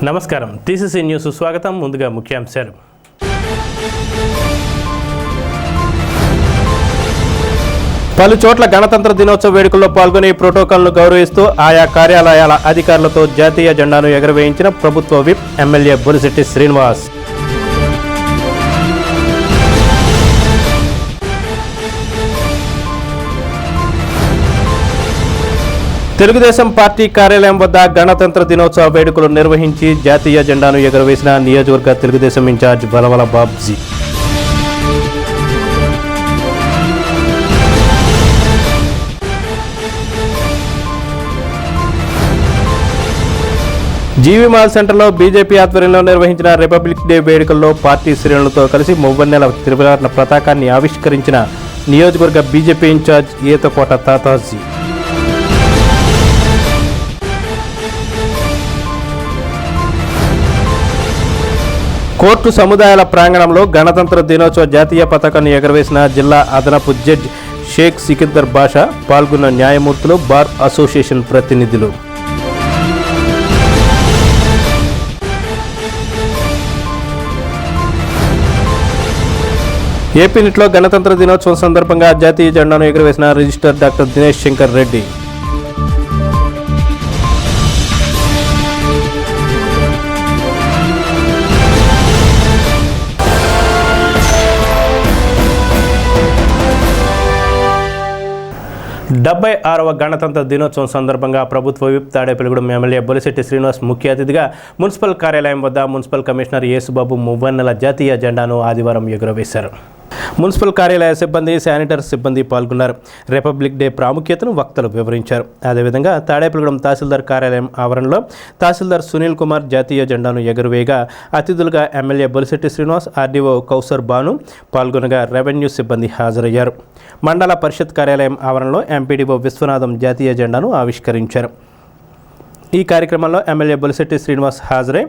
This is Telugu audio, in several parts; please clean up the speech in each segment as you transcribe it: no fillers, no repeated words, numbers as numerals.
నమస్కారం టీసీసీ న్యూస్ స్వాగతం. ముందుగా ముఖ్యాంశాలు. పలు చోట్ల గణతంత్ర దినోత్సవ వేడుకల్లో పాల్గొని ప్రోటోకాల్ను గౌరవిస్తూ ఆయా కార్యాలయాల అధికారులతో జాతీయ జెండాను ఎగురవేయించిన ప్రభుత్వ whip MLA Bolisetti Srinivas. Telugu Desam party కార్యాలయం వద్ద గణతంత్ర దినోత్సవ వేడుకలు నిర్వహించి జాతీయ జెండాను ఎగురవేసిన నియోజకవర్గ Telugu Desam incharge Balavala Babji. GV mall సెంటర్లో బీజేపీ ఆధ్వర్యంలో నిర్వహించిన రిపబ్లిక్ డే వేడుకల్లో పార్టీ శ్రేణులతో కలిసి మువ్వన్నెల త్రివర్ణ పతాకాన్ని ఆవిష్కరించిన నియోజకవర్గ BJP incharge Ethakota Tataji. Court సముదాయాల ప్రాంగణంలో గణతంత్ర దినోత్సవ జాతీయ పతాకాన్ని ఎగురవేసిన జిల్లా అదనపు జడ్జ్ షేక్ సికిందర్ బాషా, పాల్గొన్న న్యాయమూర్తులు, బార్ అసోసియేషన్ ప్రతినిధులు. ఏపీనిట్లో గణతంత్ర దినోత్సవం సందర్భంగా జాతీయ జెండాను ఎగురవేసిన రిజిస్టర్ డాక్టర్ దినేష్ శంకర్ రెడ్డి. డెబ్బై 6వ గణతంత్ర దినోత్సవం సందర్భంగా ప్రభుత్వ విప్ తాడేపల్లిగూడెం ఎమ్మెల్యే బొలిశెట్టి శ్రీనివాస్ ముఖ్య అతిథిగా మున్సిపల్ కార్యాలయం వద్ద మున్సిపల్ కమిషనర్ యేసుబాబు మువ్వన్నెల జాతీయ జెండాను ఆదివారం ఎగురవేశారు. మున్సిపల్ కార్యాలయ సిబ్బంది, శానిటరీ సిబ్బంది పాల్గొన్నారు. రిపబ్లిక్ డే ప్రాముఖ్యతను వక్తలు వివరించారు. అదేవిధంగా తాడేపల్లిగూడెం తహసీల్దార్ కార్యాలయం ఆవరణలో తహసీల్దార్ సునీల్ కుమార్ జాతీయ జెండాను ఎగురవేయగా అతిథులుగా ఎమ్మెల్యే బొలిశెట్టి శ్రీనివాస్, ఆర్డీఓ కౌసర్ బాను పాల్గొనగా రెవెన్యూ సిబ్బంది హాజరయ్యారు. మండల పరిషత్ కార్యాలయం ఆవరణలో ఎంపీడీఓ విశ్వనాథం జాతీయ జెండాను ఆవిష్కరించారు. ఈ కార్యక్రమంలో ఎమ్మెల్యే బొలిశెట్టి శ్రీనివాస్ హాజరై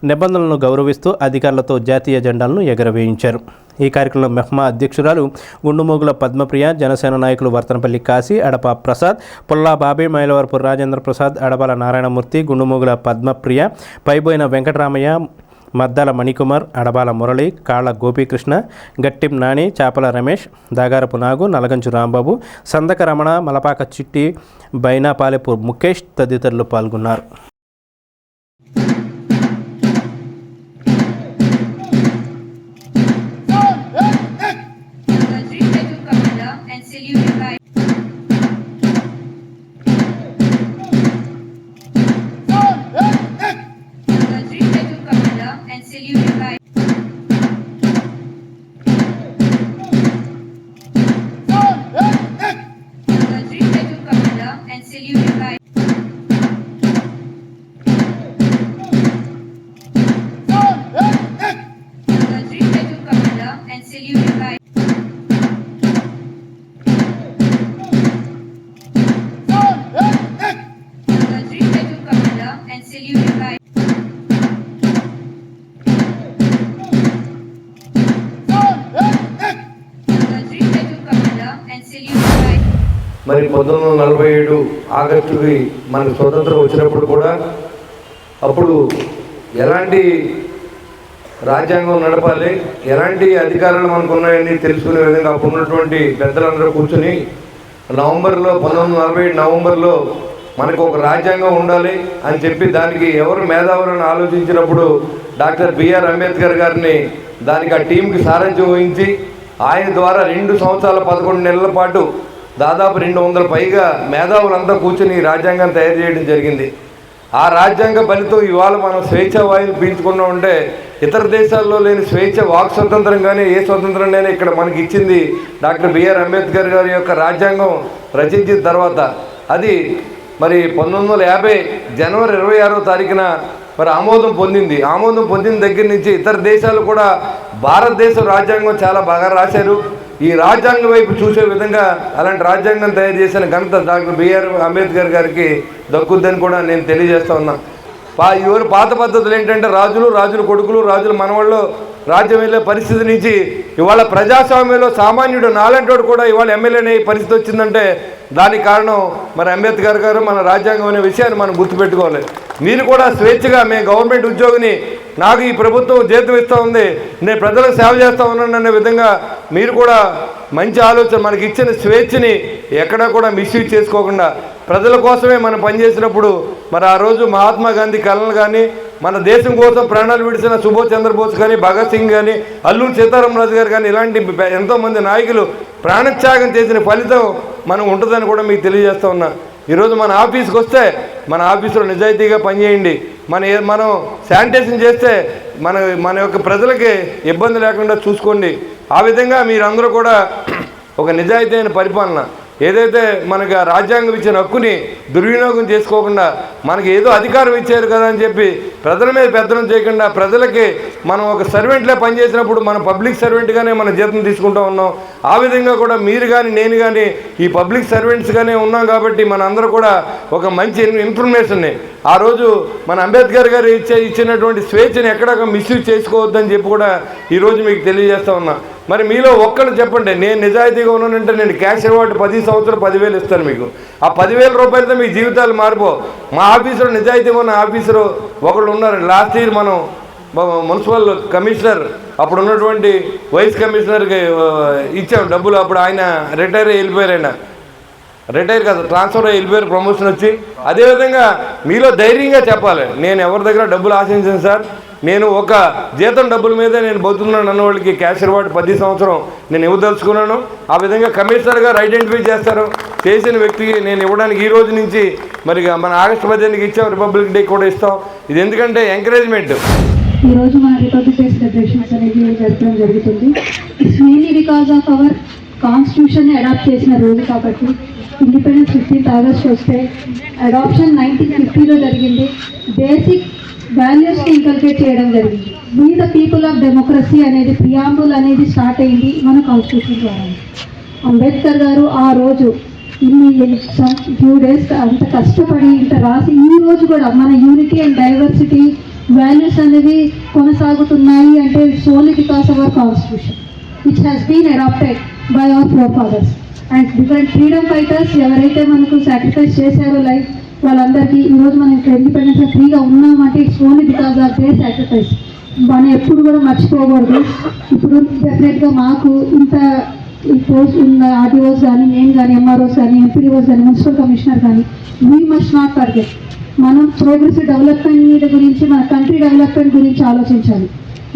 నిబంధనలను గౌరవిస్తూ అధికారులతో జాతీయ జెండాలను ఎగురవేయించారు. ఈ కార్యక్రమంలో మెహ్మా అధ్యక్షురాలు గుండుమోగుల పద్మప్రియ, జనసేన నాయకులు వర్తనపల్లి కాశీ, అడప ప్రసాద్, పుల్లా బాబీ, మైలవరపు రాజేంద్ర ప్రసాద్, అడబాల నారాయణమూర్తి, గుండుమోగుల పద్మప్రియ, పైబోయిన వెంకటరామయ్య, మద్దాల మణికుమార్, అడబాల మురళి, కాళ్ళ గోపీకృష్ణ, గట్టిం నాని, చాపల రమేష్, దాగారపు నాగు, నలగంచు రాంబాబు, సందక రమణ, మలపాక చిట్టి, బైనాపాలెపు ముఖేష్ తదితరులు పాల్గొన్నారు. మరి 1947 ఆగస్టుకి మనకు స్వతంత్రం వచ్చినప్పుడు కూడా అప్పుడు ఎలాంటి రాజ్యాంగం నడపాలి, ఎలాంటి అధికారాలు మనకు ఉన్నాయని తెలుసుకునే విధంగా అప్పుడు ఉన్నటువంటి పెద్దలందరూ కూర్చొని 1947 నవంబర్లో మనకు ఒక రాజ్యాంగం ఉండాలి అని చెప్పి దానికి ఎవరు మేధావులను ఆలోచించినప్పుడు డాక్టర్ బిఆర్ అంబేద్కర్ గారిని దానికి ఆ టీంకి సారథ్యం వహించి ఆయన ద్వారా 2 సంవత్సరాల 11 నెలల పాటు దాదాపు 200 పైగా మేధావులంతా కూర్చొని రాజ్యాంగం తయారు చేయడం జరిగింది. ఆ రాజ్యాంగ ఫలితం ఇవాళ మనం స్వేచ్ఛ వాయువులు పీల్చుకున్నా ఉంటే ఇతర దేశాల్లో లేని స్వేచ్ఛ, వాక్ స్వతంత్రం కానీ ఏ స్వతంత్రంగానే ఇక్కడ మనకి ఇచ్చింది డాక్టర్ బిఆర్ అంబేద్కర్ గారి యొక్క రాజ్యాంగం రచించిన తర్వాత. అది మరి 1950 జనవరి 26వ తారీఖున మరి ఆమోదం పొందింది. ఆమోదం పొందిన దగ్గర నుంచి ఇతర దేశాలు కూడా భారతదేశ రాజ్యాంగం చాలా బాగా రాశారు, ఈ రాజ్యాంగం వైపు చూసే విధంగా అలాంటి రాజ్యాంగం తయారు చేసిన ఘనత డాక్టర్ బిఆర్ అంబేద్కర్ గారికి దక్కుద్దని కూడా నేను తెలియజేస్తా ఉన్నా. ఇవరు పాత పద్ధతులు ఏంటంటే రాజుల కొడుకులు, రాజుల మనవాళ్ళు రాజ్యం వెళ్ళే పరిస్థితి నుంచి ఇవాళ ప్రజాస్వామ్యంలో సామాన్యుడు నాలంటోడు కూడా ఇవాళ ఎమ్మెల్యేనే పరిస్థితి వచ్చిందంటే దానికి కారణం మరి అంబేద్కర్ గారు, మన రాజ్యాంగం అనే విషయాన్ని మనం గుర్తుపెట్టుకోవాలి. మీరు కూడా స్వేచ్ఛగా మేము గవర్నమెంట్ ఉద్యోగిని, నాకు ఈ ప్రభుత్వం జీతం ఇస్తూ ఉంది, నేను ప్రజలకు సేవ చేస్తూ ఉన్నాను అనే విధంగా మీరు కూడా మంచి ఆలోచన, మనకి ఇచ్చిన స్వేచ్ఛని ఎక్కడా కూడా మిస్యూజ్ చేసుకోకుండా ప్రజల కోసమే మనం పనిచేసినప్పుడు మరి ఆ రోజు మహాత్మా గాంధీ కళలు కానీ, మన దేశం కోసం ప్రాణాలు విడిచిన సుభాష్ చంద్రబోస్ కానీ, భగత్ సింగ్ కానీ, అల్లూరి సీతారామరాజు గారు కానీ, ఇలాంటి ఎంతోమంది నాయకులు ప్రాణత్యాగం చేసిన ఫలితం మనం ఉంటుందని కూడా మీకు తెలియజేస్తూ ఉన్నా. ఈరోజు మన ఆఫీస్కి వస్తే మన ఆఫీసులో నిజాయితీగా పనిచేయండి, మనం శానిటైజేషన్ చేస్తే మన యొక్క ప్రజలకి ఇబ్బంది లేకుండా చూసుకోండి. ఆ విధంగా మీరందరూ కూడా ఒక నిజాయితీ అయిన పరిపాలన, ఏదైతే మనకు రాజ్యాంగం ఇచ్చిన హక్కుని దుర్వినియోగం చేసుకోకుండా, మనకి ఏదో అధికారం ఇచ్చారు కదా అని చెప్పి ప్రజల మీద పెత్తనం చేయకుండా, ప్రజలకి మనం ఒక సర్వెంట్లే పనిచేసినప్పుడు మనం పబ్లిక్ సర్వెంట్గానే మన జీతం తీసుకుంటూ ఉన్నాం. ఆ విధంగా కూడా మీరు కానీ నేను కానీ ఈ పబ్లిక్ సర్వెంట్స్గానే ఉన్నాం కాబట్టి మన అందరూ కూడా ఒక మంచి ఇన్ఫర్మేషన్ని ఆ రోజు మన అంబేద్కర్ గారు ఇచ్చినటువంటి స్వేచ్ఛని ఎక్కడ మిస్యూజ్ చేసుకోవద్దని చెప్పి కూడా ఈరోజు మీకు తెలియజేస్తూ ఉన్నా. మరి మీలో ఒక్కళ్ళు చెప్పండి, నేను నిజాయితీగా ఉన్నానంటే నేను క్యాష్ అవార్డు 10 సంవత్సరాలు 10,000 ఇస్తాను మీకు. ఆ 10,000 రూపాయలతో మీ జీవితాలు మారిపో. మా ఆఫీసరు నిజాయితీగా ఉన్న ఆఫీసరు ఒకళ్ళు ఉన్నారు. లాస్ట్ ఇయర్ మనం మున్సిపల్ కమిషనర్, అప్పుడు ఉన్నటువంటి వైస్ కమిషనర్కి ఇచ్చాం డబ్బులు. అప్పుడు ఆయన రిటైర్ వెళ్ళిపోయారు. ఆయన రిటైర్ కదా, ట్రాన్స్ఫర్ అయ్యి వెళ్ళిపోయారు, ప్రమోషన్ వచ్చి. అదేవిధంగా మీలో ధైర్యంగా చెప్పాలి, నేను ఎవరి దగ్గర డబ్బులు ఆశించాను సార్, నేను ఒక జీతం డబ్బుల మీదే నేను బతుకున్నాను అన్న వాళ్ళకి క్యాష్ అవార్డు 10 సంవత్సరం నేను ఇవ్వదలుచుకున్నాను. ఆ విధంగా కమిషనర్ గారు ఐడెంటిఫై చేస్తారు, చేసిన వ్యక్తికి నేను ఇవ్వడానికి ఈ రోజు నుంచి మరి మన ఆగస్టు 15కి ఇచ్చాం, రిపబ్లిక్ డే కూడా ఇస్తాం. ఇది ఎందుకంటే ఎంకరేజ్మెంట్. ఈరోజు మన రిపబ్లిక్ డే సెలబ్రేషన్స్ అనేది జరపడం జరుగుతుంది. It's mainly because of our constitution adopt చేసిన రోజు కాబట్టి. ఇండిపెండెన్స్ 15th ఆగస్ట్ వస్తే అడాప్షన్ 1950లో జరిగింది. బేసిక్ వాల్యూస్ని ఇన్కల్కేట్ చేయడం జరిగింది. We the people of democracy అనేది ప్రియాంబుల్ అనేది స్టార్ట్ అయింది మన కాన్స్టిట్యూషన్ ద్వారా. అంబేద్కర్ గారు ఆ రోజు ఇన్ని ఫ్యూ డేస్ అంత కష్టపడి ఇంత రాసి ఈ రోజు కూడా మన యూనిటీ అండ్ డైవర్సిటీ వాల్యూస్ అనేవి కొనసాగుతున్నాయి అంటే it's only because of our constitution which has been adapted by our forefathers and different freedom fighters ఎవరైతే మనకు సాక్రిఫైస్ చేశారో లైఫ్, వాళ్ళందరికీ ఈరోజు మనం ఇక్కడ ఇండిపెండెన్స్గా ఫ్రీగా ఉన్నామంటే it's only because of they sacrifice. మనం ఎప్పుడు కూడా మర్చిపోకూడదు. ఇప్పుడు డెఫినెట్గా మాకు ఇంత పోస్ట్ ఉన్న ఆర్టీఓస్ కానీ, నేను కానీ, ఎంఆర్ఓస్ కానీ, ఎంపీఓస్ కానీ, మున్సిపల్ కమిషనర్ కానీ, వీ మస్ట్ నాట్ ఫర్గెట్ మనం ప్రోగ్రెసివ్ డెవలప్మెంట్ గురించి, మన కంట్రీ డెవలప్మెంట్ గురించి ఆలోచించాలి.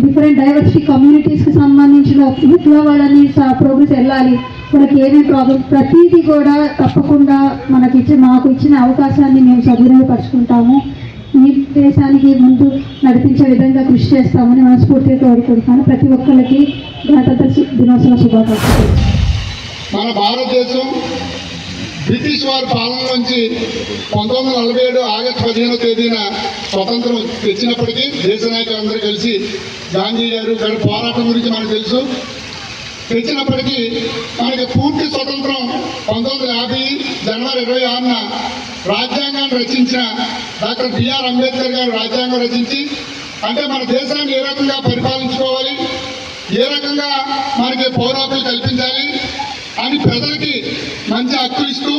డిఫరెంట్ డైవర్సిటీ కమ్యూనిటీస్కి సంబంధించిన యూత్లో వాళ్ళని ప్రోగ్రెస్ వెళ్ళాలి, వాళ్ళకి ఏమేమి ప్రాబ్లమ్ ప్రతిదీ కూడా తప్పకుండా మాకు ఇచ్చిన అవకాశాన్ని మేము సద్వినియోగపరుచుకుంటాము. ఈ దేశానికి ముందు నడిపించే విధంగా కృషి చేస్తామని మనస్ఫూర్తిగా కోరుకుంటున్నాను. ప్రతి ఒక్కరికి గణతంత్ర దినోత్సవ శుభాకాంక్షలు. మన భారతదేశం బ్రిటిష్ వారి పాలన నుంచి 1947 ఆగస్టు 15వ తేదీన స్వతంత్రం తెచ్చినప్పటికీ దేశ నాయకులందరూ కలిసి గాంధీ గారు పోరాటం గురించి మనకు తెలుసు. తెచ్చినప్పటికీ మనకి పూర్తి స్వతంత్రం 1950 జనవరి 26న రాజ్యాంగాన్ని రచించిన డాక్టర్ బిఆర్ అంబేద్కర్ గారు రాజ్యాంగం రచించి, అంటే మన దేశాన్ని ఏ రకంగా పరిపాలించుకోవాలి, ఏ రకంగా మనకి పౌర హక్కులు కల్పించాలి అని ప్రజలకి మంచి హక్కులు ఇస్తూ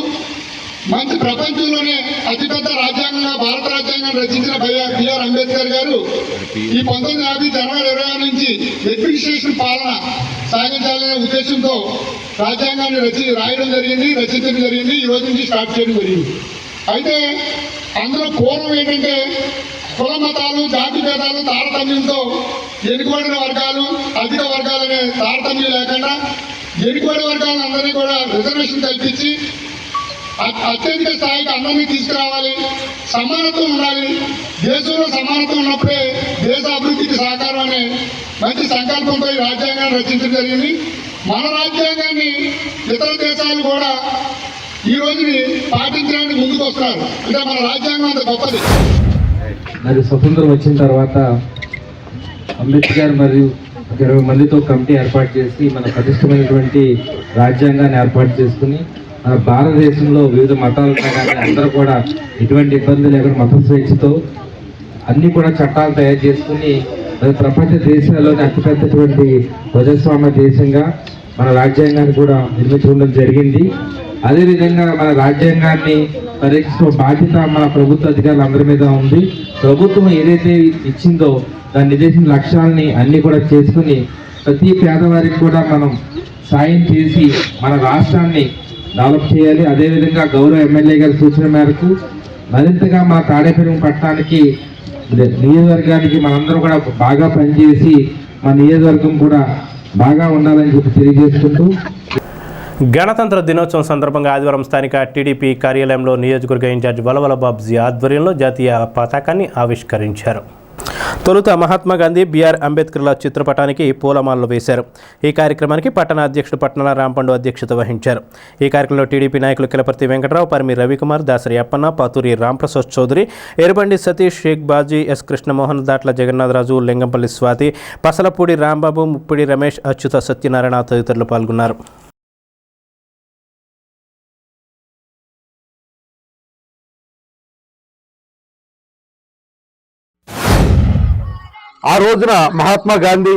మంచి ప్రపంచంలోనే అతిపెద్ద రాజ్యాంగంగా భారత రాజ్యాంగాన్ని రచించిన బిఆర్ అంబేద్కర్ గారు ఈ 1950 జనవరి 26 నుంచి అడ్మినిస్ట్రేషన్ పాలన సాగించాలనే ఉద్దేశంతో రాజ్యాంగాన్ని రచించడం జరిగింది. ఈ రోజు నుంచి స్టార్ట్ చేయడం జరిగింది. అయితే అందులో పూర్వం ఏంటంటే కుల మతాలు, జాతి భేదాలు, తారతమ్యంతో వెనుకబడిన వర్గాలు, అధిక వర్గాలు అనే తారతమ్యం లేకుండా వెనుకబడి వర్గాలను అందరినీ కూడా రిజర్వేషన్ కల్పించి అత్యధిక స్థాయికి అందరినీ తీసుకురావాలి, సమానత్వం ఉండాలి, దేశంలో సమానత్వం ఉన్నప్పుడే దేశ అభివృద్ధికి సహకారం అనే మంచి సంకల్పంతో ఈ రాజ్యాంగాన్ని రచించడం జరిగింది. మన రాజ్యాంగాన్ని ఇతర దేశాలు కూడా ఈ రోజుని పాటించడానికి ముందుకు వస్తున్నారు. అంటే మన రాజ్యాంగం అంత గొప్పది. మరి స్వతంత్రం వచ్చిన తర్వాత అంబేద్కర్ మరియు 20 మందితో కమిటీ ఏర్పాటు చేసి మన పటిష్టమైనటువంటి రాజ్యాంగాన్ని ఏర్పాటు చేసుకుని మన భారతదేశంలో వివిధ మతాలు కానీ అందరూ కూడా ఎటువంటి ఇబ్బంది లేకుండా మత స్వేచ్ఛతో అన్నీ కూడా చట్టాలు తయారు చేసుకుని ప్రపంచ దేశాల్లోని అతిపెద్దటువంటి ప్రజాస్వామ్య దేశంగా మన రాజ్యాంగాన్ని కూడా నిర్మించడం జరిగింది. అదేవిధంగా మన రాజ్యాంగాన్ని పరిరక్షించే బాధ్యత మన ప్రభుత్వ అధికారులందరి మీద ఉంది. ప్రభుత్వం ఏదైతే ఇచ్చిందో దాని నిర్దేశించిన లక్ష్యాలని అన్ని కూడా చేసుకుని ప్రతి పేదవారికి కూడా మనం సాయం చేసి మన రాష్ట్రాన్ని డెవలప్ చేయాలి. అదేవిధంగా గౌరవ ఎమ్మెల్యే గారి సూచన మేరకు మరింతగా మా తాడేపల్లి పట్టణానికి నియోజకవర్గానికి మనందరం కూడా బాగా పనిచేసి మన నియోజకవర్గం కూడా బాగా ఉండాలని చెప్పి తెలియజేసుకుంటూ గణతంత్ర దినోత్సవం సందర్భంగా ఆదివారం స్థానిక టీడీపీ కార్యాలయంలో నియోజకవర్గ ఇన్ఛార్జ్ వలవల బాబ్జీ ఆధ్వర్యంలో జాతీయ పతాకాన్ని ఆవిష్కరించారు. తొలుత మహాత్మా గాంధీ, బిఆర్ అంబేద్కర్ల చిత్రపటానికి పూలమాలలు వేశారు. ఈ కార్యక్రమానికి పట్టణ అధ్యక్షుడు పట్టణ రాంపండు అధ్యక్షత వహించారు. ఈ కార్యక్రమంలో టీడీపీ నాయకులు కిలపర్తి వెంకటరావు, పరిమి రవికుమార్, దాసరి అప్పన్న, పాతూరి రాంప్రసాద్ చౌదరి, ఎరుబండి సతీష్, షేక్ బాజీ, ఎస్ కృష్ణమోహన్, దాట్ల జగన్నాథరాజు, లింగంపల్లి స్వాతి, పసలపూడి రాంబాబు, ముప్పిడి రమేష్, అచ్యుత సత్యనారాయణ తదితరులు పాల్గొన్నారు. ఆ రోజున మహాత్మా గాంధీ,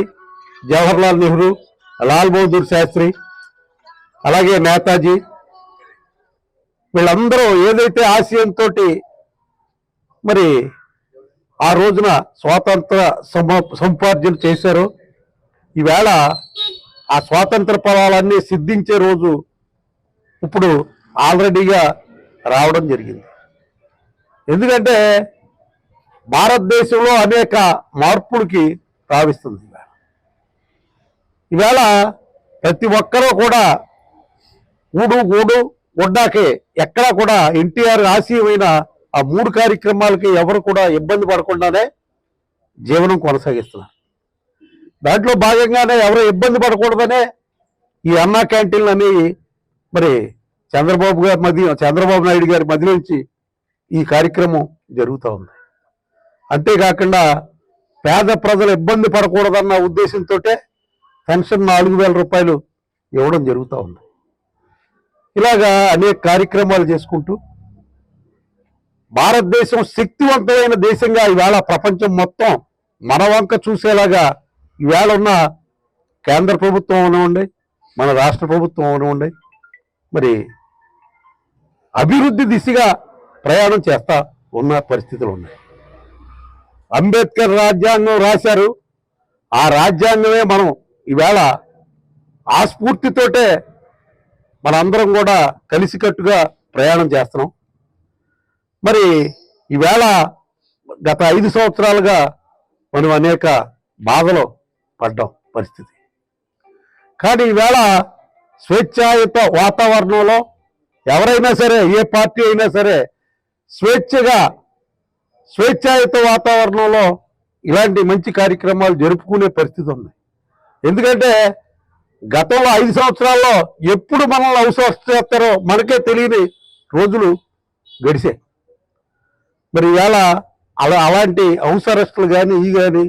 జవహర్లాల్ నెహ్రూ, లాల్ బహదూర్ శాస్త్రి, అలాగే నేతాజీ వీళ్ళందరూ ఏదైతే ఆశయంతో మరి ఆ రోజున స్వాతంత్ర సముపార్జన చేశారో, ఈవేళ ఆ స్వాతంత్ర ఫలాలన్నీ సిద్ధించే రోజు ఇప్పుడు ఆల్రెడీగా రావడం జరిగింది. ఎందుకంటే భారతదేశంలో అనేక మార్పులకి తావిస్తుంది. ఈవేళ ప్రతి ఒక్కరూ కూడా గూడు గుడ్డాకే ఎక్కడా కూడా ఎన్టీఆర్ ఆశయమైన ఆ 3 కార్యక్రమాలకి ఎవరు కూడా ఇబ్బంది పడకుండానే జీవనం కొనసాగిస్తున్నారు. దాంట్లో భాగంగానే ఎవరు ఇబ్బంది పడకూడదనే ఈ అన్నా క్యాంటీన్లు అనేవి మరి చంద్రబాబు నాయుడు గారి మధ్య నుంచి ఈ కార్యక్రమం జరుగుతూ ఉంది. అంతేకాకుండా పేద ప్రజలు ఇబ్బంది పడకూడదన్న ఉద్దేశంతో పెన్షన్ 4,000 రూపాయలు ఇవ్వడం జరుగుతూ ఉంది. ఇలాగా అనేక కార్యక్రమాలు చేసుకుంటూ భారతదేశం శక్తివంతమైన దేశంగా ఈవేళ ప్రపంచం మొత్తం మన వంక చూసేలాగా ఈవేళ ఉన్న కేంద్ర ప్రభుత్వం అవనివ్వండి, మన రాష్ట్ర ప్రభుత్వం అవనివ్వండి, మరి అభివృద్ధి దిశగా ప్రయాణం చేస్తా ఉన్న పరిస్థితులు ఉన్నాయి. అంబేద్కర్ రాజ్యాంగం రాశారు. ఆ రాజ్యాంగమే మనం ఈవేళ ఆ స్ఫూర్తితోటే మనందరం కూడా కలిసికట్టుగా ప్రయాణం చేస్తున్నాం. మరి ఈవేళ గత 5 సంవత్సరాలుగా మనం అనేక బాధలు పడ్డాం పరిస్థితి. కానీ ఈవేళ స్వేచ్ఛాయుత వాతావరణంలో ఎవరైనా సరే, ఏ పార్టీ అయినా సరే స్వేచ్ఛాయుత వాతావరణంలో ఇలాంటి మంచి కార్యక్రమాలు జరుపుకునే పరిస్థితి ఉంది. ఎందుకంటే గతంలో 5 సంవత్సరాల్లో ఎప్పుడు మనల్ని అవసరం చేస్తారో మనకే తెలియని రోజులు గడిచాయి. మరి ఇవాళ అలాంటి హౌస్ అరెస్టులు కానీ కానీ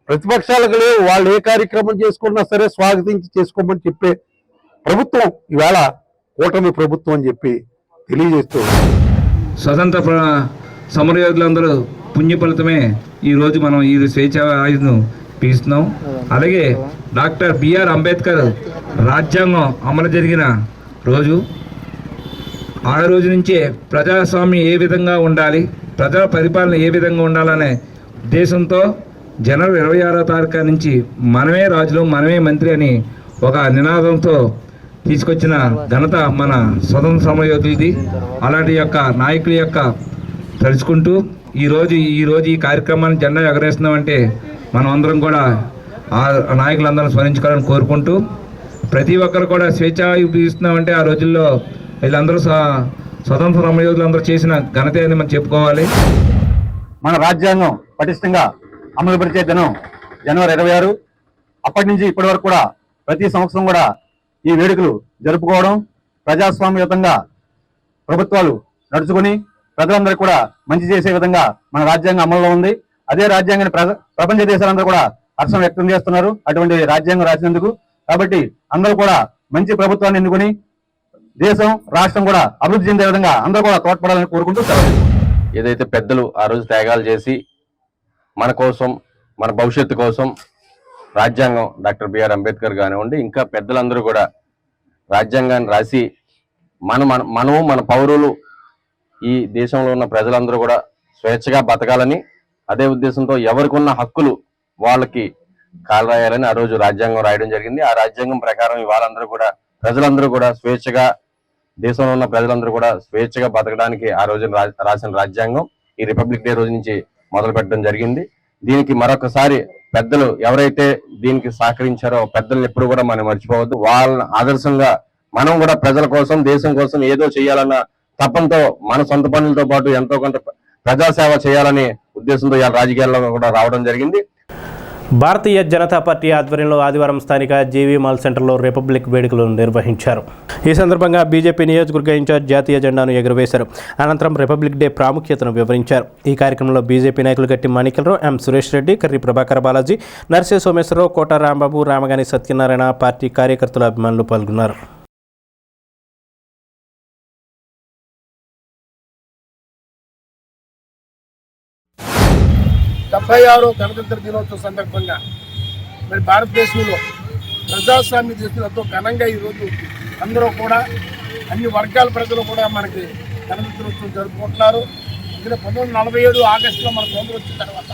ప్రతిపక్షాలకు లేవు. వాళ్ళు ఏ కార్యక్రమం చేసుకున్నా సరే స్వాగతించి చేసుకోమని చెప్పే ప్రభుత్వం ఇవాళ కూటమి ప్రభుత్వం అని చెప్పి తెలియజేస్తూ స్వతంత్ర సమరయోధులందరూ పుణ్య ఫలితమే ఈరోజు మనం ఈ స్వేచ్ఛ ఆయుధను పీస్తున్నాం. అలాగే డాక్టర్ బిఆర్ అంబేద్కర్ రాజ్యాంగం అమలు జరిగిన రోజు, ఆ రోజు నుంచే ప్రజాస్వామ్యం ఏ విధంగా ఉండాలి, ప్రజల పరిపాలన ఏ విధంగా ఉండాలనే ఉద్దేశంతో జనవరి 26వ తారీఖు నుంచి మనమే రాజులు మనమే మంత్రి అని ఒక నినాదంతో తీసుకొచ్చిన ఘనత మన స్వతంత్ర సమరయోధులది. అలాంటి యొక్క నాయకుల యొక్క తలుచుకుంటూ ఈరోజు ఈ కార్యక్రమాన్ని జెండా ఎగరేస్తున్నామంటే మనం అందరం కూడా ఆ నాయకులందరం స్మరించుకోవాలని కోరుకుంటూ, ప్రతి ఒక్కరు కూడా స్వేచ్ఛ ఇస్తున్నామంటే ఆ రోజుల్లో వీళ్ళందరూ స్వతంత్ర సమరయోధులందరూ చేసిన ఘనత అని మనం చెప్పుకోవాలి. మన రాజ్యాంగం పటిష్టంగా అమలు పరిచే దినం జనవరి 26. అప్పటి నుంచి ఇప్పటి వరకు కూడా ప్రతి సంవత్సరం కూడా ఈ వేడుకలు జరుపుకోవడం, ప్రజాస్వామ్యయుతంగా ప్రభుత్వాలు నడుచుకుని ప్రజలందరూ కూడా మంచి చేసే విధంగా మన రాజ్యాంగం అమల్లో ఉంది. అదే రాజ్యాంగాన్ని ప్రపంచ దేశాలందరూ కూడా హర్షం వ్యక్తం చేస్తున్నారు అటువంటి రాజ్యాంగం రాసినందుకు. కాబట్టి అందరూ కూడా మంచి ప్రభుత్వాన్ని ఎన్నుకుని దేశం రాష్ట్రం కూడా అభివృద్ధి చెందే విధంగా అందరూ కూడా తోడ్పడాలని కోరుకుంటూ ఏదైతే పెద్దలు ఆ రోజు త్యాగాలు చేసి మన కోసం, మన భవిష్యత్తు కోసం రాజ్యాంగం డాక్టర్ బిఆర్ అంబేద్కర్ కానివ్వండి, ఇంకా పెద్దలందరూ కూడా రాజ్యాంగాన్ని రాసి మనము మన పౌరులు ఈ దేశంలో ఉన్న ప్రజలందరూ కూడా స్వేచ్ఛగా బతకాలని, అదే ఉద్దేశంతో ఎవరికి ఉన్న హక్కులు వాళ్ళకి కాలరాయాలని ఆ రోజు రాజ్యాంగం రాయడం జరిగింది. ఆ రాజ్యాంగం ప్రకారం ఇవాళందరూ కూడా ప్రజలందరూ కూడా స్వేచ్ఛగా, దేశంలో ఉన్న ప్రజలందరూ కూడా స్వేచ్ఛగా బతకడానికి ఆ రోజు రాసిన రాజ్యాంగం ఈ రిపబ్లిక్ డే రోజు నుంచి మొదలు పెట్టడం జరిగింది. దీనికి మరొకసారి పెద్దలు ఎవరైతే దీనికి సహకరించారో పెద్దలను ఎప్పుడు కూడా మనం మర్చిపోవద్దు. వాళ్ళ ఆదర్శంగా మనం కూడా ప్రజల కోసం, దేశం కోసం ఏదో చేయాలన్న తపంతో మన సొంత పనులతో పాటు ఎంతో కొంత ప్రజాసేవ చేయాలనే ఉద్దేశంతో ఇవాళ రాజకీయాల్లో కూడా రావడం జరిగింది. భారతీయ జనతా పార్టీ ఆధ్వర్యంలో ఆదివారం స్థానిక జీవీ మాల్ సెంటర్లో రిపబ్లిక్ వేడుకలు నిర్వహించారు. ఈ సందర్భంగా బీజేపీ నియోజకవర్గ ఇన్ఛార్జ్ జాతీయ జెండాను ఎగురవేశారు. అనంతరం రిపబ్లిక్ డే ప్రాముఖ్యతను వివరించారు. ఈ కార్యక్రమంలో బీజేపీ నాయకులు గట్టి మాణిక్యరావు, ఎం సురేష్ రెడ్డి, కర్రి ప్రభాకర్ బాలాజీ, నర్సే సోమేశ్వరరావు, కోట రాంబాబు, రామగాని సత్యనారాయణ, పార్టీ కార్యకర్తల అభిమానులు పాల్గొన్నారు. డెబ్బై 76వ గణతంత్ర దినోత్సవం సందర్భంగా మరి భారతదేశంలో ప్రజాస్వామ్య దేశంలో ఎంతో ఘనంగా ఈరోజు అందరూ కూడా అన్ని వర్గాల ప్రజలు కూడా మనకి గణతంత్ర దినోత్సవం జరుపుకుంటున్నారు. ఇక్కడ 1947 ఆగస్టులో మన స్వతంత్రం వచ్చిన తర్వాత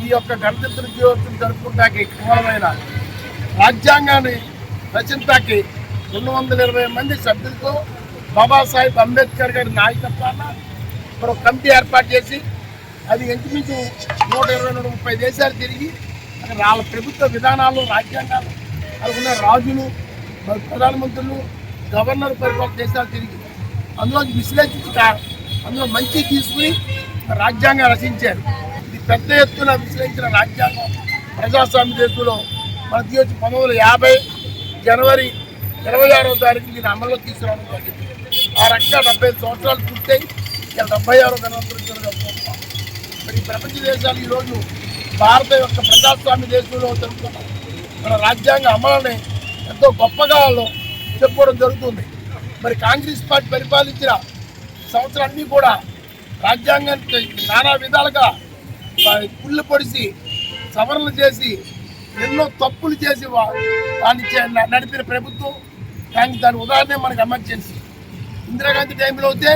ఈ యొక్క గణతంత్ర దినోత్సవం జరుపుకోవడానికి కేవలమైన రాజ్యాంగాన్ని రచించడానికి 220 మంది సభ్యులతో బాబాసాహెబ్ అంబేద్కర్ గారి నాయకత్వాన్ని ఒక కమిటీ ఏర్పాటు చేసి అది ఇంచుమించు 120-130 దేశాలు తిరిగి వాళ్ళ ప్రభుత్వ విధానాలు, రాజ్యాంగాలు, అలాగే రాజులు, ప్రధానమంత్రులు, గవర్నర్ పరిపాలన దేశాలు తిరిగి అందులో విశ్లేషించక అందులో మంచి తీసుకుని రాజ్యాంగం రచించారు. ఇది పెద్ద ఎత్తున విశ్లేషించిన రాజ్యాంగం ప్రజాస్వామ్య దేశంలో మన తీయొచ్చి 1950 జనవరి 26వ తారీఖు దీన్ని అమల్లో తీసుకురావడం జరిగింది. ఆ రకంగా 75 సంవత్సరాలు పూర్తయి 76వ గణతంత్ర జరుగుతున్నాం. మరి ప్రపంచ దేశాలు ఈరోజు భారత యొక్క ప్రజాస్వామ్య దేశంలో జరుగుతున్న మన రాజ్యాంగ అమలుని ఎంతో గొప్పగా చెప్పుకోవడం జరుగుతుంది. మరి కాంగ్రెస్ పార్టీ పరిపాలించిన సంవత్సరాలన్నీ కూడా రాజ్యాంగానికి నానా విధాలుగా పుల్లు పొడిసి సవరణలు చేసి ఎన్నో తప్పులు చేసి వాడిని నడిపిన ప్రభుత్వం. కానీ దాని ఉదాహరణ మనకు ఎమర్జెన్సీ. ఇందిరాగాంధీ టైంలో అయితే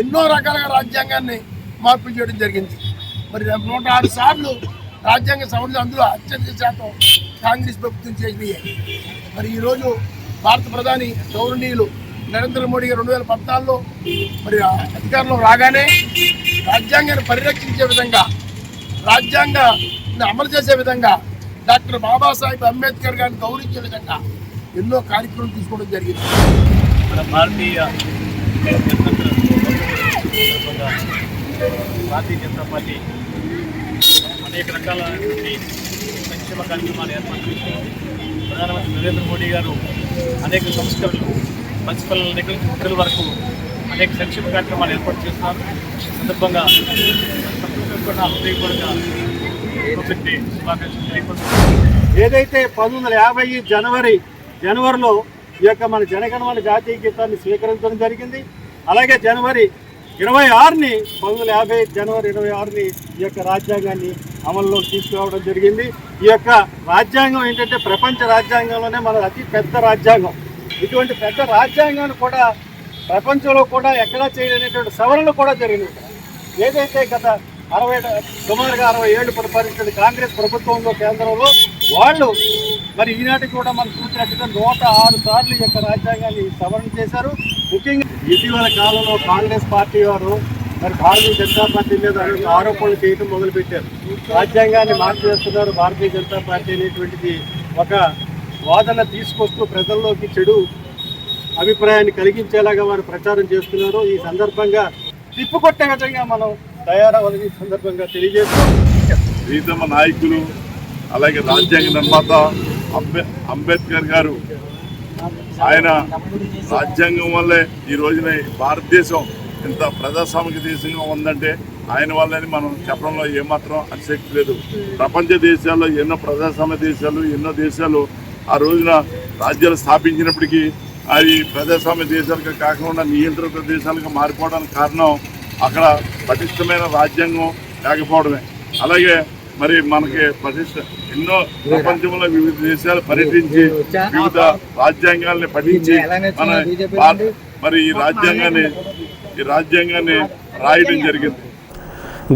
ఎన్నో రకాలుగా రాజ్యాంగాన్ని మార్పులు చేయడం జరిగింది. మరి 106 సార్లు రాజ్యాంగ సవరణలు అందులో అత్యధిక శాతం కాంగ్రెస్ ప్రభుత్వం చేసినాయి. మరి ఈరోజు భారత ప్రధాని గౌరవనీయులు నరేంద్ర మోడీ గారు 2014లో మరి అధికారంలో రాగానే రాజ్యాంగాన్ని పరిరక్షించే విధంగా, రాజ్యాంగాన్ని అమలు చేసే విధంగా, డాక్టర్ బాబాసాహెబ్ అంబేద్కర్ గారిని గౌరవించే విధంగా ఎన్నో కార్యక్రమాలు తీసుకోవడం జరిగింది. మన భారతీయ జనతా పార్టీ అనేక రకాలైనటువంటి సంక్షేమ కార్యక్రమాలు ఏర్పాటు చేస్తుంది. ప్రధానమంత్రి నరేంద్ర మోడీ గారు అనేక సంస్కరణలు, మున్సిపల్ దగ్గర నుంచి హోటల్ వరకు అనేక సంక్షేమ కార్యక్రమాలు ఏర్పాటు చేస్తున్నారు. ఈ సందర్భంగా ఏదైతే 1950 జనవరిలో ఈ యొక్క మన జనగణమన జాతీయ గీతాన్ని స్వీకరించడం జరిగింది. అలాగే జనవరి 26ని 1950 జనవరి 26ని ఈ యొక్క రాజ్యాంగాన్ని అమల్లో తీసుకురావడం జరిగింది. ఈ యొక్క రాజ్యాంగం ఏంటంటే ప్రపంచ రాజ్యాంగంలోనే మన అతి పెద్ద రాజ్యాంగం. ఇటువంటి పెద్ద రాజ్యాంగాన్ని కూడా ప్రపంచంలో కూడా ఎక్కడా చేయలేనటువంటి సవరణలు కూడా జరిగినాయి. ఏదైతే గత సుమారుగా 60 ఏళ్ళు పరిపాలించిన కాంగ్రెస్ ప్రభుత్వంలో కేంద్రంలో వాళ్ళు మరి ఈనాటికి కూడా మనం చూసినట్టుగా 106 సార్లు ఈ యొక్క రాజ్యాంగాన్ని సవరణ చేశారు. ముఖ్యంగా ఇటీవల కాలంలో కాంగ్రెస్ పార్టీ వారు మరి భారతీయ జనతా పార్టీ మీద అనేక ఆరోపణలు చేయడం మొదలుపెట్టారు. రాజ్యాంగాన్ని మార్చేస్తున్నారు. భారతీయ జనతా పార్టీ అనేటువంటిది ఒక వాదన తీసుకొస్తూ ప్రజల్లోకి చెడు అభిప్రాయాన్ని కలిగించేలాగా వారు ప్రచారం చేస్తున్నారు. ఈ సందర్భంగా తిప్పుకొట్టే విధంగా మనం తయారవ్వాలని సందర్భంగా తెలియజేస్తాం. ప్రీతమ నాయకులు అలాగే రాజ్యాంగ నిర్మాత అంబేద్కర్ గారు, ఆయన రాజ్యాంగం వల్లే ఈ రోజున భారతదేశం ఇంత ప్రజాస్వామిక దేశంగా ఉందంటే ఆయన వల్లని మనం చెప్పడంలో ఏమాత్రం అతిశక్తి లేదు. ప్రపంచ దేశాల్లో ఎన్నో ప్రజాస్వామ్య దేశాలు, ఎన్నో దేశాలు ఆ రోజున రాజ్యాలు స్థాపించినప్పటికీ అది ప్రజాస్వామ్య దేశాలుగా కాకుండా నియంత్రిత దేశాలుగా మారిపోవడానికి కారణం అక్కడ పటిష్టమైన రాజ్యాంగం లేకపోవడమే. అలాగే మరి మనకి ఎన్నో ప్రపంచంలో వివిధ దేశాలు పర్యటించి వివిధ రాజ్యాంగాల్ని పఠించి మరి ఈ రాజ్యాంగాన్ని ఈ రాజ్యాంగాన్ని రాయడం జరిగింది.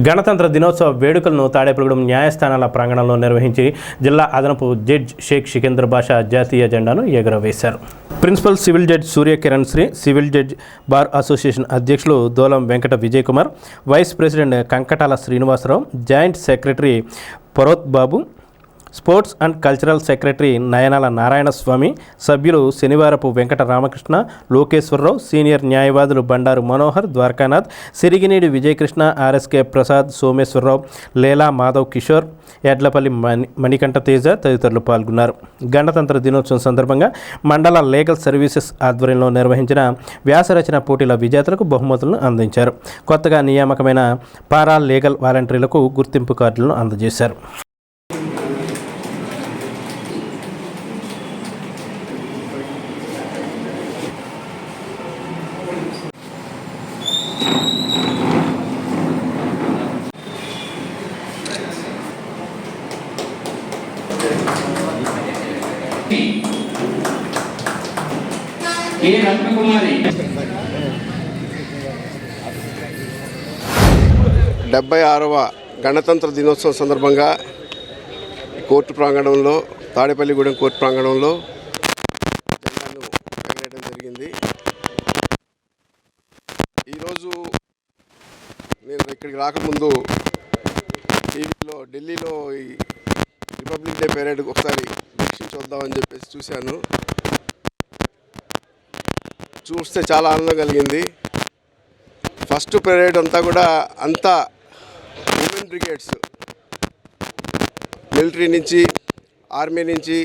గణతంత్ర దినోత్సవ వేడుకలను తాడేపల్లిగూడెం న్యాయస్థానాల ప్రాంగణంలో నిర్వహించి జిల్లా అదనపు జడ్జ్ షేక్ సికింద్ర బాషా జాతీయ జెండాను ఎగురవేశారు. Principal civil judge Suryakiran Sri, civil judge bar association అధ్యక్షులు Dolam Venkata Vijay Kumar, vice president Kankatala Srinivasarao, joint secretary Paroth Babu, sports and cultural secretary Nayanala Narayana Swamy, సభ్యులు శనివారపు వెంకట రామకృష్ణ, లోకేశ్వరరావు, సీనియర్ న్యాయవాదులు బండారు మనోహర్, ద్వారకానాథ్, సిరిగినేడి విజయకృష్ణ, ఆర్ఎస్కే ప్రసాద్, సోమేశ్వరరావు, లేలా మాధవ్ కిషోర్, ఎడ్లపల్లి మణికంఠ తేజ తదితరులు పాల్గొన్నారు. గణతంత్ర దినోత్సవం సందర్భంగా మండల లీగల్ సర్వీసెస్ ఆధ్వర్యంలో నిర్వహించిన వ్యాసరచన పోటీల విజేతలకు బహుమతులను అందించారు. కొత్తగా నియామకమైన పారా లీగల్ వాలంటీర్లకు గుర్తింపు కార్డులను అందజేశారు. ఏ రత్నకుమారి 76వ గణతంత్ర దినోత్సవం సందర్భంగా కోర్టు ప్రాంగణంలో, తాడేపల్లిగూడెం కోర్టు ప్రాంగణంలో జెండాను ఎగరేయడం జరిగింది. ఈరోజు నేను ఇక్కడికి రాకముందు టీవీలో ఢిల్లీలో ఈ రిపబ్లిక్ డే పెరేడ్ ఒకసారి వీక్షించి వద్దామని చెప్పేసి చూశాను. చూస్తే చాలా ఆనందం కలిగింది. ఫస్ట్ పెరేడ్ అంతా కూడా ఉమెన్ బ్రిగేడ్స్, మిలిటరీ నుంచి, ఆర్మీ నుంచి,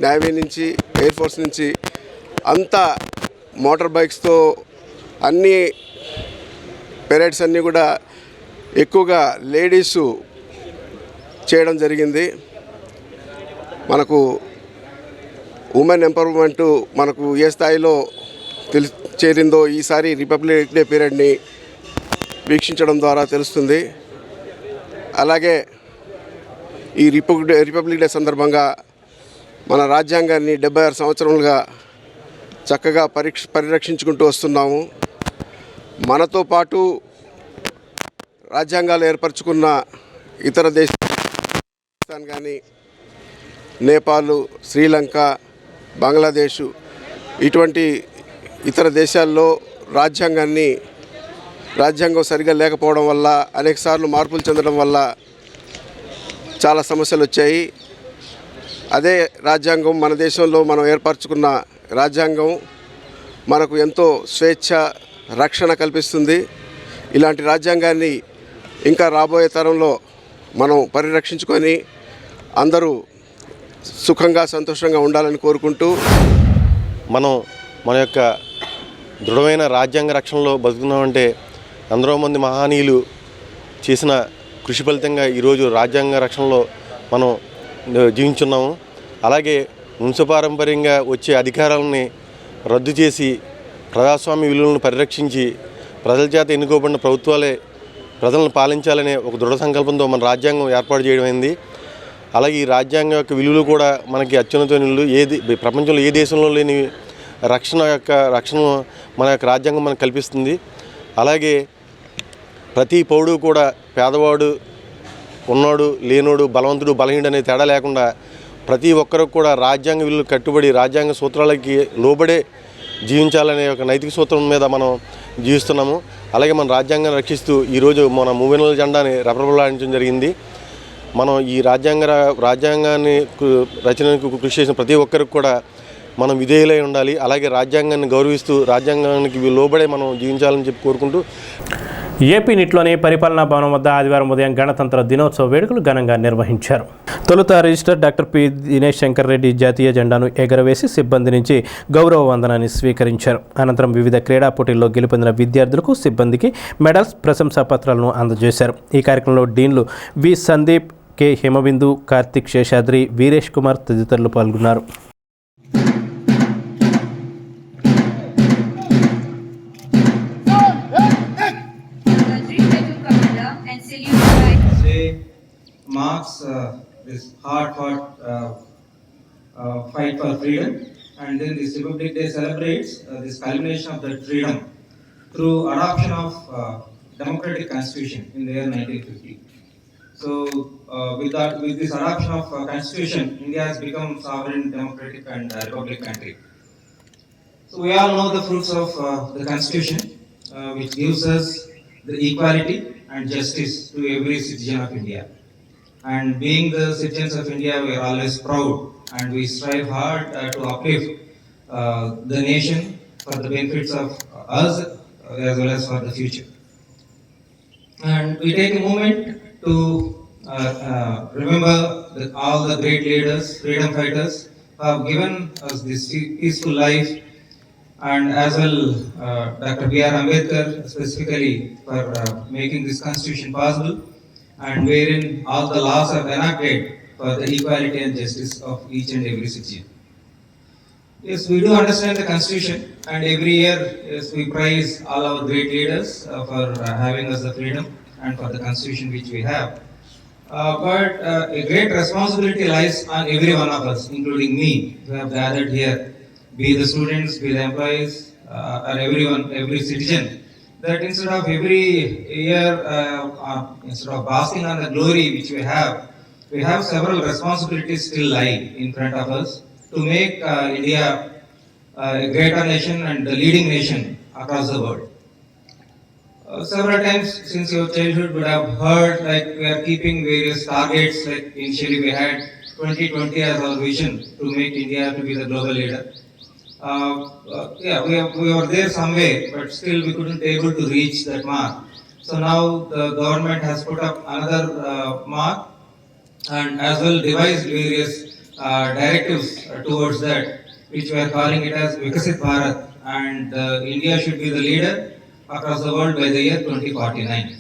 నేవీ నుంచి, ఎయిర్ ఫోర్స్ నుంచి అంతా మోటార్ బైక్స్తో అన్ని పెరేడ్స్ అన్నీ కూడా ఎక్కువగా లేడీసు చేయడం జరిగింది. మనకు ఉమెన్ ఎంపవర్మెంటు మనకు ఏ స్థాయిలో చేరిందో ఈసారి రిపబ్లిక్ డే పీరియడ్ని వీక్షించడం ద్వారా తెలుస్తుంది. అలాగే ఈ రిపబ్లిక్ డే సందర్భంగా మన రాజ్యాంగాన్ని 76 సంవత్సరాలుగా చక్కగా పరిరక్షించుకుంటూ వస్తున్నాము. మనతో పాటు రాజ్యాంగాలు ఏర్పరచుకున్న ఇతర దేశాలు కానీ నేపాల్, శ్రీలంక, బంగ్లాదేశ్ ఇటువంటి ఇతర దేశాల్లో రాజ్యాంగం సరిగా లేకపోవడం వల్ల, అనేకసార్లు మార్పులు చెందడం వల్ల చాలా సమస్యలు వచ్చాయి. అదే రాజ్యాంగం మన దేశంలో మనం ఏర్పరచుకున్న రాజ్యాంగం మనకు ఎంతో స్వేచ్ఛ, రక్షణ కల్పిస్తుంది. ఇలాంటి రాజ్యాంగాన్ని ఇంకా రాబోయే తరంలో మనం పరిరక్షించుకొని అందరూ సుఖంగా, సంతోషంగా ఉండాలని కోరుకుంటూ మన యొక్క దృఢమైన రాజ్యాంగ రక్షణలో బతుకున్నామంటే ఎందరో మంది మహనీయులు చేసిన కృషి ఫలితంగా ఈరోజు రాజ్యాంగ రక్షణలో మనం జీవించున్నాము. అలాగే వంశపారంపర్యంగా వచ్చే అధికారాలని రద్దు చేసి ప్రజాస్వామ్య విలువలను పరిరక్షించి ప్రజల చేత ఎన్నుకోబడిన ప్రభుత్వాలే ప్రజలను పాలించాలనే ఒక దృఢ సంకల్పంతో మన రాజ్యాంగం ఏర్పాటు చేయడమైంది. అలాగే ఈ రాజ్యాంగం యొక్క విలువలు కూడా మనకి అత్యున్నతమైనవి. ప్రపంచంలో ఏ దేశంలో లేని రక్షణ మన యొక్క రాజ్యాంగం మనకు కల్పిస్తుంది. అలాగే ప్రతి పౌరుడు కూడా పేదవాడు, ఉన్నోడు, లేనోడు, బలవంతుడు, బలహీనుడు అనే తేడా లేకుండా ప్రతి ఒక్కరికి కూడా రాజ్యాంగ విలువలు కట్టుబడి రాజ్యాంగ సూత్రాలకి లోబడే జీవించాలనే ఒక నైతిక సూత్రం మీద మనం జీవిస్తున్నాము. అలాగే మన రాజ్యాంగాన్ని రక్షిస్తూ ఈరోజు మన మూవెన్నెల జెండాని రెపరెపలాడించడం జరిగింది. మనం ఈ రాజ్యాంగాన్ని రచనకు కృషి చేసిన ప్రతి ఒక్కరికి కూడా మనం విధేయులై ఉండాలి. అలాగే రాజ్యాంగాన్ని గౌరవిస్తూ రాజ్యాంగానికి లోబడే మనం జీవించాలని చెప్పి కోరుకుంటూ ఏపీ నిట్లోని పరిపాలనా భవనం వద్ద ఆదివారం ఉదయం గణతంత్ర దినోత్సవ వేడుకలు ఘనంగా నిర్వహించారు. తొలుత register doctor P Dinesh Shankar Reddy జాతీయ జెండాను ఎగరవేసి సిబ్బంది నుంచి గౌరవ వందనాన్ని స్వీకరించారు. అనంతరం వివిధ క్రీడా పోటీల్లో గెలుపొందిన విద్యార్థులకు, సిబ్బందికి మెడల్స్, ప్రశంసా పత్రాలను అందజేశారు. ఈ కార్యక్రమంలో డీన్లు వి సందీప్, కె హిమబిందు, కార్తిక్ శేషాద్రి, వీరేష్ కుమార్ తదితరులు పాల్గొన్నారు. Marks this hard-fought fight for freedom, and then this Republic Day celebrates this culmination of that freedom. through adoption of democratic constitution in the year 1950. So with this adoption of constitution, India has become sovereign, democratic and republic country. So we all know the fruits of the constitution, which gives us the equality and justice to every citizen of India. And being the citizens of India, we are always proud and we strive hard to uplift the nation for the benefits of us as well as for the future. And we take a moment to remember all the great leaders, freedom fighters who have given us this peaceful life, and as well Dr. B.R. Ambedkar specifically for making this constitution possible, and wherein all the laws are enacted for the equality and justice of each and every citizen. Yes, we do understand the constitution, and every year yes, we praise all our great leaders for having us the freedom and for the constitution which we have. But a great responsibility lies on every one of us, including me, who have gathered here, be the students, be the employees, or everyone, every citizen, that instead of every year, instead of basking on the glory which we have several responsibilities still lie in front of us to make India a greater nation and the leading nation across the world. Several times since your childhood would have heard like we are keeping various targets, like initially we had 2020 as our vision to make India to be the global leader. We were there somewhere, but still we couldn't able to reach that mark. So now the government has put up another mark and as well devised various directives towards that, which we are calling it as Vikasit Bharat, and India should be the leader across the world by the year 2049.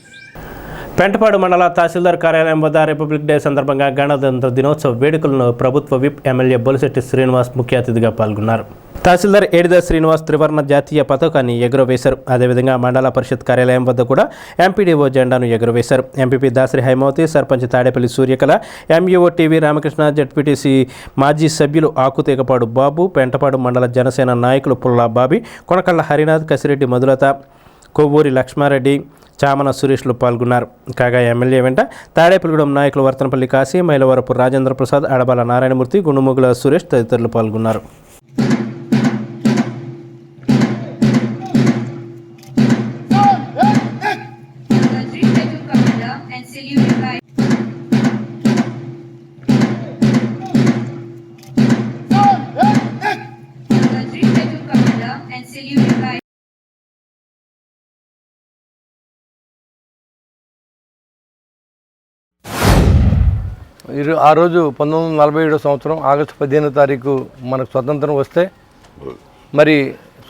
Pentapadu మండల తహసీల్దార్ కార్యాలయం వద్ద రిపబ్లిక్ డే సందర్భంగా గణతంత్ర దినోత్సవ వేడుకలను ప్రభుత్వ విప్ ఎమ్మెల్యే బొలిశెట్టి శ్రీనివాస్ ముఖ్య అతిథిగా పాల్గొన్నారు. తహసీల్దార్ ఏడిద శ్రీనివాస్ త్రివర్ణ జాతీయ పతాకాన్ని ఎగురవేశారు. అదేవిధంగా మండల పరిషత్ కార్యాలయం వద్ద కూడా ఎంపీడీఓ జెండాను ఎగురవేశారు. MPP Dasari Haimavathi, sarpanch Tadepalli Suryakala, MEO TV Ramakrishna, ZPTC మాజీ సభ్యులు ఆకుతీగపాడు బాబు, పెంటపాడు మండల జనసేన నాయకులు పుల్లా బాబీ, కొనకళ్ళ హరినాథ్, కసిరెడ్డి మధులత, కొవ్వూరి లక్ష్మారెడ్డి, చామన సురేష్లు పాల్గొన్నారు. కాగా ఎమ్మెల్యే వెంట తాడేపల్లిగూడెం నాయకులు వర్తనపల్లి కాశీ, మైలవరపు రాజేంద్ర ప్రసాద్, అడబాల నారాయణమూర్తి, గుండుముగుల సురేష్ తదితరులు పాల్గొన్నారు. ఆ రోజు 1947 సంవత్సరం ఆగస్టు 15వ తారీఖు మనకు స్వతంత్రం వస్తే, మరి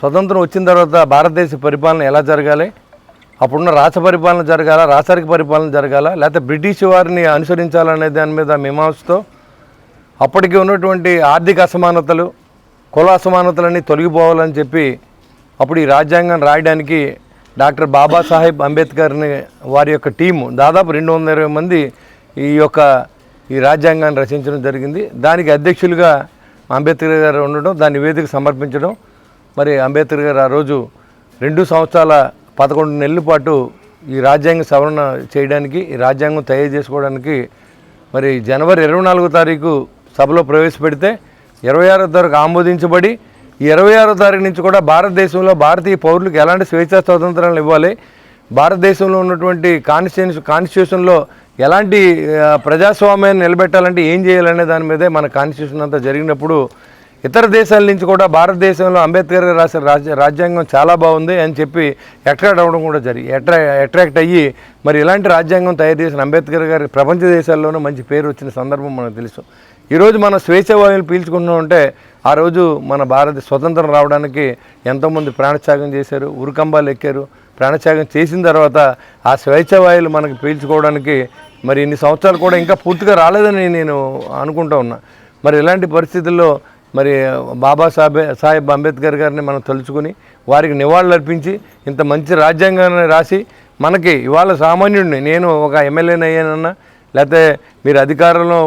స్వతంత్రం వచ్చిన తర్వాత భారతదేశ పరిపాలన ఎలా జరగాలి, అప్పుడున్న రాష్ట్ర పరిపాలన జరగాల, రాచరిక పరిపాలన జరగాల, లేకపోతే బ్రిటిష్ వారిని అనుసరించాలనే దాని మీద మీమాంసతో అప్పటికి ఉన్నటువంటి ఆర్థిక అసమానతలు, కుల అసమానతలన్నీ తొలగిపోవాలని చెప్పి అప్పుడు ఈ రాజ్యాంగం రాయడానికి డాక్టర్ బాబాసాహెబ్ అంబేద్కర్ని వారి యొక్క టీము దాదాపు 220 మంది ఈ రాజ్యాంగాన్ని రచించడం జరిగింది. దానికి అధ్యక్షులుగా అంబేద్కర్ గారు ఉండడం, దాని నివేదిక సమర్పించడం. మరి అంబేద్కర్ గారు ఆ రోజు 2 సంవత్సరాల 11 నెలల పాటు ఈ రాజ్యాంగ సవరణ చేయడానికి, ఈ రాజ్యాంగం తయారు చేసుకోవడానికి మరి జనవరి 24వ తారీఖు సభలో ప్రవేశపెడితే 26వ తారీఖు ఆమోదించబడి, ఈ 26వ తారీఖు నుంచి కూడా భారతదేశంలో భారతీయ పౌరులకు ఎలాంటి స్వేచ్ఛా స్వాతంత్రాలు ఇవ్వాలి, భారతదేశంలో ఉన్నటువంటి కాన్స్టిట్యూషన్లో ఎలాంటి ప్రజాస్వామ్యాన్ని నిలబెట్టాలంటే ఏం చేయాలనే దాని మీదే మన కాన్స్టిట్యూషన్ అంతా జరిగినప్పుడు ఇతర దేశాల నుంచి కూడా భారతదేశంలో అంబేద్కర్ గారు రాసిన రాజ్యాంగం చాలా బాగుంది అని చెప్పి అట్రాక్ట్ అవ్వడం కూడా అట్రాక్ట్ అయ్యి మరి ఇలాంటి రాజ్యాంగం తయారు చేసిన అంబేద్కర్ గారి ప్రపంచ దేశాల్లోనూ మంచి పేరు వచ్చిన సందర్భం మనకు తెలుసు. ఈరోజు మనం స్వేచ్ఛావాయువులు పీల్చుకుంటున్నామంటే ఆ రోజు మన భారత స్వతంత్రం రావడానికి ఎంతోమంది ప్రాణత్యాగం చేశారు, ఉరికంబాలు ఎక్కారు. ప్రాణత్యాగం చేసిన తర్వాత ఆ స్వేచ్ఛావాయువులు మనకి పీల్చుకోవడానికి మరి ఇన్ని సంవత్సరాలు కూడా ఇంకా పూర్తిగా రాలేదని నేను అనుకుంటూ ఉన్నా. మరి ఇలాంటి పరిస్థితుల్లో మరి బాబాసాహెబ్ అంబేద్కర్ గారిని మనం తలుచుకుని వారికి నివాళులు అర్పించి ఇంత మంచి రాజ్యాంగాన్ని రాసి మనకి ఇవాళ సామాన్యుడిని, నేను ఒక ఎమ్మెల్యేని అయ్యానన్నా, లేకపోతే మీరు అధికారంలో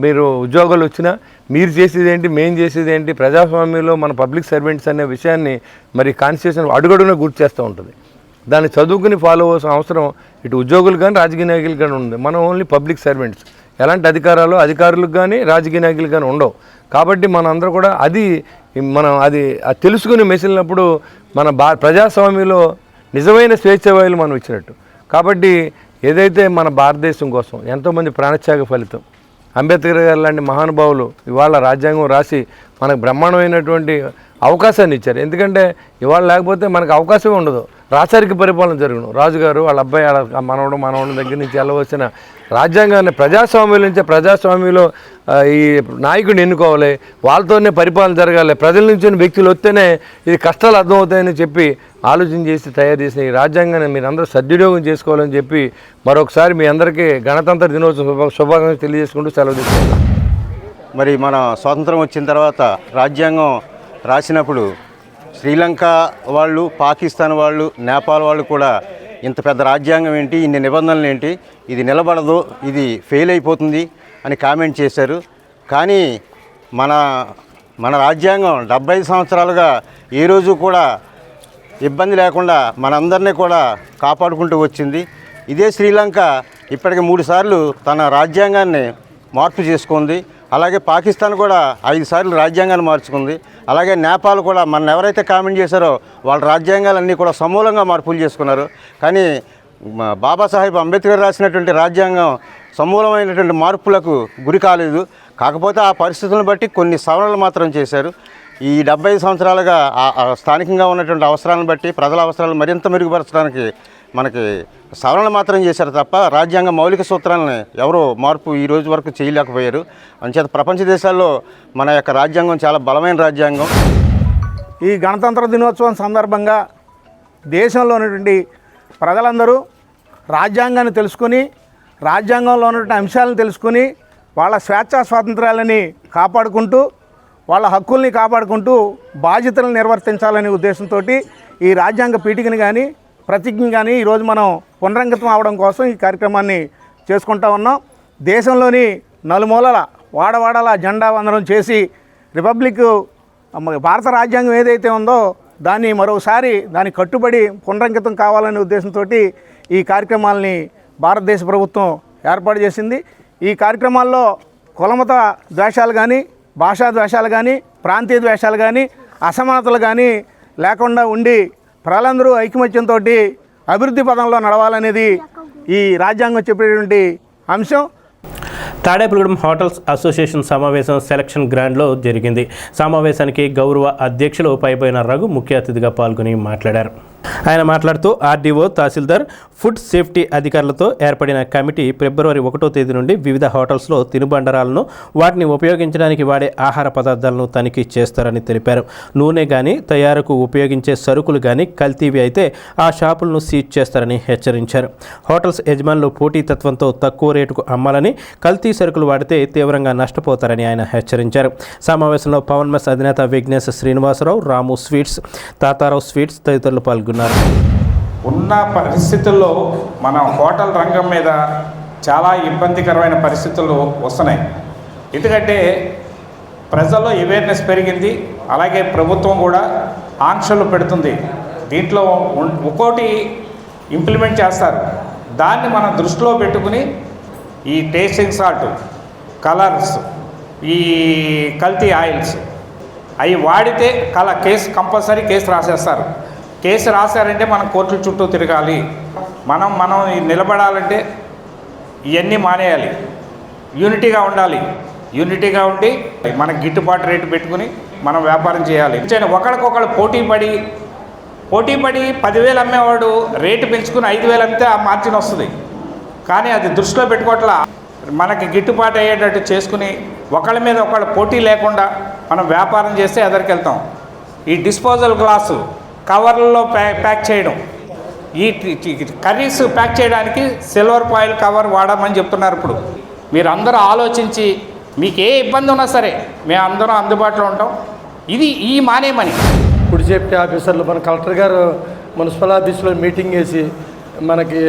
మీరు ఉద్యోగాలు వచ్చినా మీరు చేసేది ఏంటి, మేము చేసేది ఏంటి, ప్రజాస్వామ్యంలో మన పబ్లిక్ సర్వెంట్స్ అనే విషయాన్ని మరి కాన్స్టిట్యూషన్ అడుగడుగునా గుర్తు చేస్తూ ఉంటుంది. దాన్ని చదువుకుని ఫాలో అవ్వాల్సిన అవసరం ఇటు ఉద్యోగులు కానీ రాజకీయ నాయకులు కానీ ఉంది. మనం ఓన్లీ పబ్లిక్ సర్వెంట్స్. ఎలాంటి అధికారులకు కానీ రాజకీయ నాయకులు కానీ ఉండవు. కాబట్టి మనందరూ కూడా మనం అది తెలుసుకుని మెసిలినప్పుడు మన ప్రజాస్వామ్యంలో నిజమైన స్వేచ్ఛావాయులు మనం ఇచ్చినట్టు. కాబట్టి ఏదైతే మన భారతదేశం కోసం ఎంతోమంది ప్రాణత్యాగ ఫలితం అంబేద్కర్ గారు లాంటి మహానుభావులు ఇవాళ రాజ్యాంగం రాసి మనకు బ్రహ్మాండమైనటువంటి అవకాశాన్ని ఇచ్చారు. ఎందుకంటే ఇవాళ లేకపోతే మనకు అవకాశమే ఉండదు. రాచరిక పరిపాలన జరుగును. రాజుగారు వాళ్ళ అబ్బాయి మనవడు దగ్గర నుంచి వెళ్ళవలసిన రాజ్యాంగాన్ని ప్రజాస్వామ్యంలో ఈ నాయకుడిని ఎన్నుకోవాలి, వాళ్ళతోనే పరిపాలన జరగాలి, ప్రజల నుంచి వ్యక్తులు వస్తేనే ఇది కష్టాలు అర్థమవుతాయని చెప్పి ఆలోచన చేసి తయారు చేసిన ఈ రాజ్యాంగాన్ని మీరు అందరూ సద్వినియోగం చేసుకోవాలని చెప్పి మరొకసారి మీ అందరికీ గణతంత్ర దినోత్సవ శుభాకాంక్షలు తెలియజేసుకుంటూ సెలవు తీసుకుంటాం. మరి మన స్వాతంత్రం వచ్చిన తర్వాత రాజ్యాంగం రాసినప్పుడు శ్రీలంక వాళ్ళు, పాకిస్తాన్ వాళ్ళు, నేపాల్ వాళ్ళు కూడా ఇంత పెద్ద రాజ్యాంగం ఏంటి, ఇన్ని నిబంధనలు ఏంటి, ఇది నిలబడదు, ఇది ఫెయిల్ అయిపోతుంది అని కామెంట్ చేశారు. కానీ మన రాజ్యాంగం 75 సంవత్సరాలుగా ఏ రోజు కూడా ఇబ్బంది లేకుండా మనందరినీ కూడా కాపాడుకుంటూ వచ్చింది. ఇదే శ్రీలంక ఇప్పటికి 3 సార్లు తన రాజ్యాంగాన్ని మార్పు చేసుకుంది. అలాగే పాకిస్తాన్ కూడా 5 సార్లు రాజ్యాంగాన్ని మార్చుకుంది. అలాగే నేపాల్ కూడా మన ఎవరైతే కామెంట్ చేశారో వాళ్ళ రాజ్యాంగాలన్నీ కూడా సమూలంగా మార్పులు చేసుకున్నారు. కానీ బాబాసాహెబ్ అంబేద్కర్ రాసినటువంటి రాజ్యాంగం సమూలమైనటువంటి మార్పులకు గురి కాలేదు. కాకపోతే ఆ పరిస్థితులను బట్టి కొన్ని సవరణలు మాత్రం చేశారు. ఈ 75 సంవత్సరాలుగా స్థానికంగా ఉన్నటువంటి అవసరాలను బట్టి ప్రజల అవసరాలను మరింత మెరుగుపరచడానికి మనకి సవరణలు మాత్రం చేశారు తప్ప రాజ్యాంగ మౌలిక సూత్రాలను ఎవరో మార్పు ఈ రోజు వరకు చేయలేకపోయారు. అంచేత ప్రపంచ దేశాల్లో మన యొక్క రాజ్యాంగం చాలా బలమైన రాజ్యాంగం. ఈ గణతంత్ర దినోత్సవం సందర్భంగా దేశంలో ఉన్నటువంటి ప్రజలందరూ రాజ్యాంగాన్ని తెలుసుకుని, రాజ్యాంగంలో ఉన్నటువంటి అంశాలను తెలుసుకుని వాళ్ళ స్వేచ్ఛా స్వాతంత్రాలని కాపాడుకుంటూ, వాళ్ళ హక్కుల్ని కాపాడుకుంటూ బాధ్యతలను నిర్వర్తించాలనే ఉద్దేశంతో ఈ రాజ్యాంగ పీఠికని కానీ ప్రతిజ్ఞ కానీ ఈరోజు మనం పునరంకితం అవడం కోసం ఈ కార్యక్రమాన్ని చేసుకుంటా ఉన్నాం. దేశంలోని నలుమూలల వాడవాడల జెండా వందనం చేసి రిపబ్లిక్ భారత రాజ్యాంగం ఏదైతే ఉందో దాన్ని మరోసారి దానికి కట్టుబడి పునరంకితం కావాలనే ఉద్దేశంతో ఈ కార్యక్రమాలని భారతదేశ ప్రభుత్వం ఏర్పాటు చేసింది. ఈ కార్యక్రమాల్లో కులమత ద్వేషాలు కానీ, భాషా ద్వేషాలు కానీ, ప్రాంతీయ ద్వేషాలు కానీ, అసమానతలు కానీ లేకుండా ఉండి ప్రజలందరూ ఐకమత్యంతో అభివృద్ధి పదంలో నడవాలనేది ఈ రాజ్యాంగం చెప్పేటువంటి అంశం. తాడేపల్లిగూడెం హోటల్స్ అసోసియేషన్ సమావేశం సెలక్షన్ గ్రాండ్లో జరిగింది. సమావేశానికి గౌరవ అధ్యక్షులు పైబోయిన రఘు ముఖ్య అతిథిగా పాల్గొని మాట్లాడారు. ఆయన మాట్లాడుతూ ఆర్డీఓ, తహసీల్దార్, ఫుడ్ సేఫ్టీ అధికారులతో ఏర్పడిన కమిటీ ఫిబ్రవరి 1వ తేదీ నుండి వివిధ హోటల్స్లో తినుబండరాలను, వాటిని ఉపయోగించడానికి వాడే ఆహార పదార్థాలను తనిఖీ చేస్తారని తెలిపారు. నూనె కానీ, తయారుకు ఉపయోగించే సరుకులు కానీ కల్తీవి అయితే ఆ షాపులను సీజ్ చేస్తారని హెచ్చరించారు. హోటల్స్ యజమానులు పోటీతత్వంతో తక్కువ రేటుకు అమ్మాలని, కల్తీ సరుకులు వాడితే తీవ్రంగా నష్టపోతారని ఆయన హెచ్చరించారు. సమావేశంలో పవన్ మెస్ అధినేత విఘ్నేశ్ శ్రీనివాసరావు, రాము స్వీట్స్, తాతారావు స్వీట్స్ తదితరులు పాల్గొన్నారు. ఉన్న పరిస్థితుల్లో మన హోటల్ రంగం మీద చాలా ఇబ్బందికరమైన పరిస్థితులు వస్తున్నాయి. ఎందుకంటే ప్రజల్లో అవేర్నెస్ పెరిగింది, అలాగే ప్రభుత్వం కూడా ఆంక్షలు పెడుతుంది. దీంట్లో ఒక్కోటి ఇంప్లిమెంట్ చేస్తారు. దాన్ని మనం దృష్టిలో పెట్టుకుని ఈ టేస్టింగ్ సాల్ట్, కలర్స్, ఈ కల్తీ ఆయిల్స్ అవి వాడితే కంపల్సరీ కేసు రాసేస్తారు. కేసు రాశారంటే మనం కోర్టుల చుట్టూ తిరగాలి. మనం నిలబడాలంటే ఇవన్నీ మానేయాలి. యూనిటీగా ఉండాలి. యూనిటీగా ఉండి మన గిట్టుబాటు రేటు పెట్టుకుని మనం వ్యాపారం చేయాలి. ఒకరికొకరు పోటీపడి 10,000 అమ్మేవాడు రేటు పెంచుకుని 5,000 అమ్మితే ఆ మార్జిన్ వస్తుంది. కానీ అది దృష్టిలో పెట్టుకోవట్లా. మనకి గిట్టుబాటు అయ్యేటట్టు చేసుకుని ఒకళ్ళ మీద ఒకళ్ళు పోటీ లేకుండా మనం వ్యాపారం చేస్తే ఎదరికెళ్తాం. ఈ డిస్పోజల్ గ్లాసు కవర్లలో ప్యాక్ చేయడం, ఈ కర్రీస్ ప్యాక్ చేయడానికి సిల్వర్ ఫాయిల్ కవర్ వాడమని చెప్తున్నారు. ఇప్పుడు మీరు అందరూ ఆలోచించి మీకు ఏ ఇబ్బంది ఉన్నా సరే మేము అందరం అందుబాటులో ఉంటాం. ఈ మానేమని ఫుడ్ సేఫ్టీ ఆఫీసర్లు మన కలెక్టర్ గారు మున్సిపల్ ఆఫీస్లో మీటింగ్ వేసి మనకి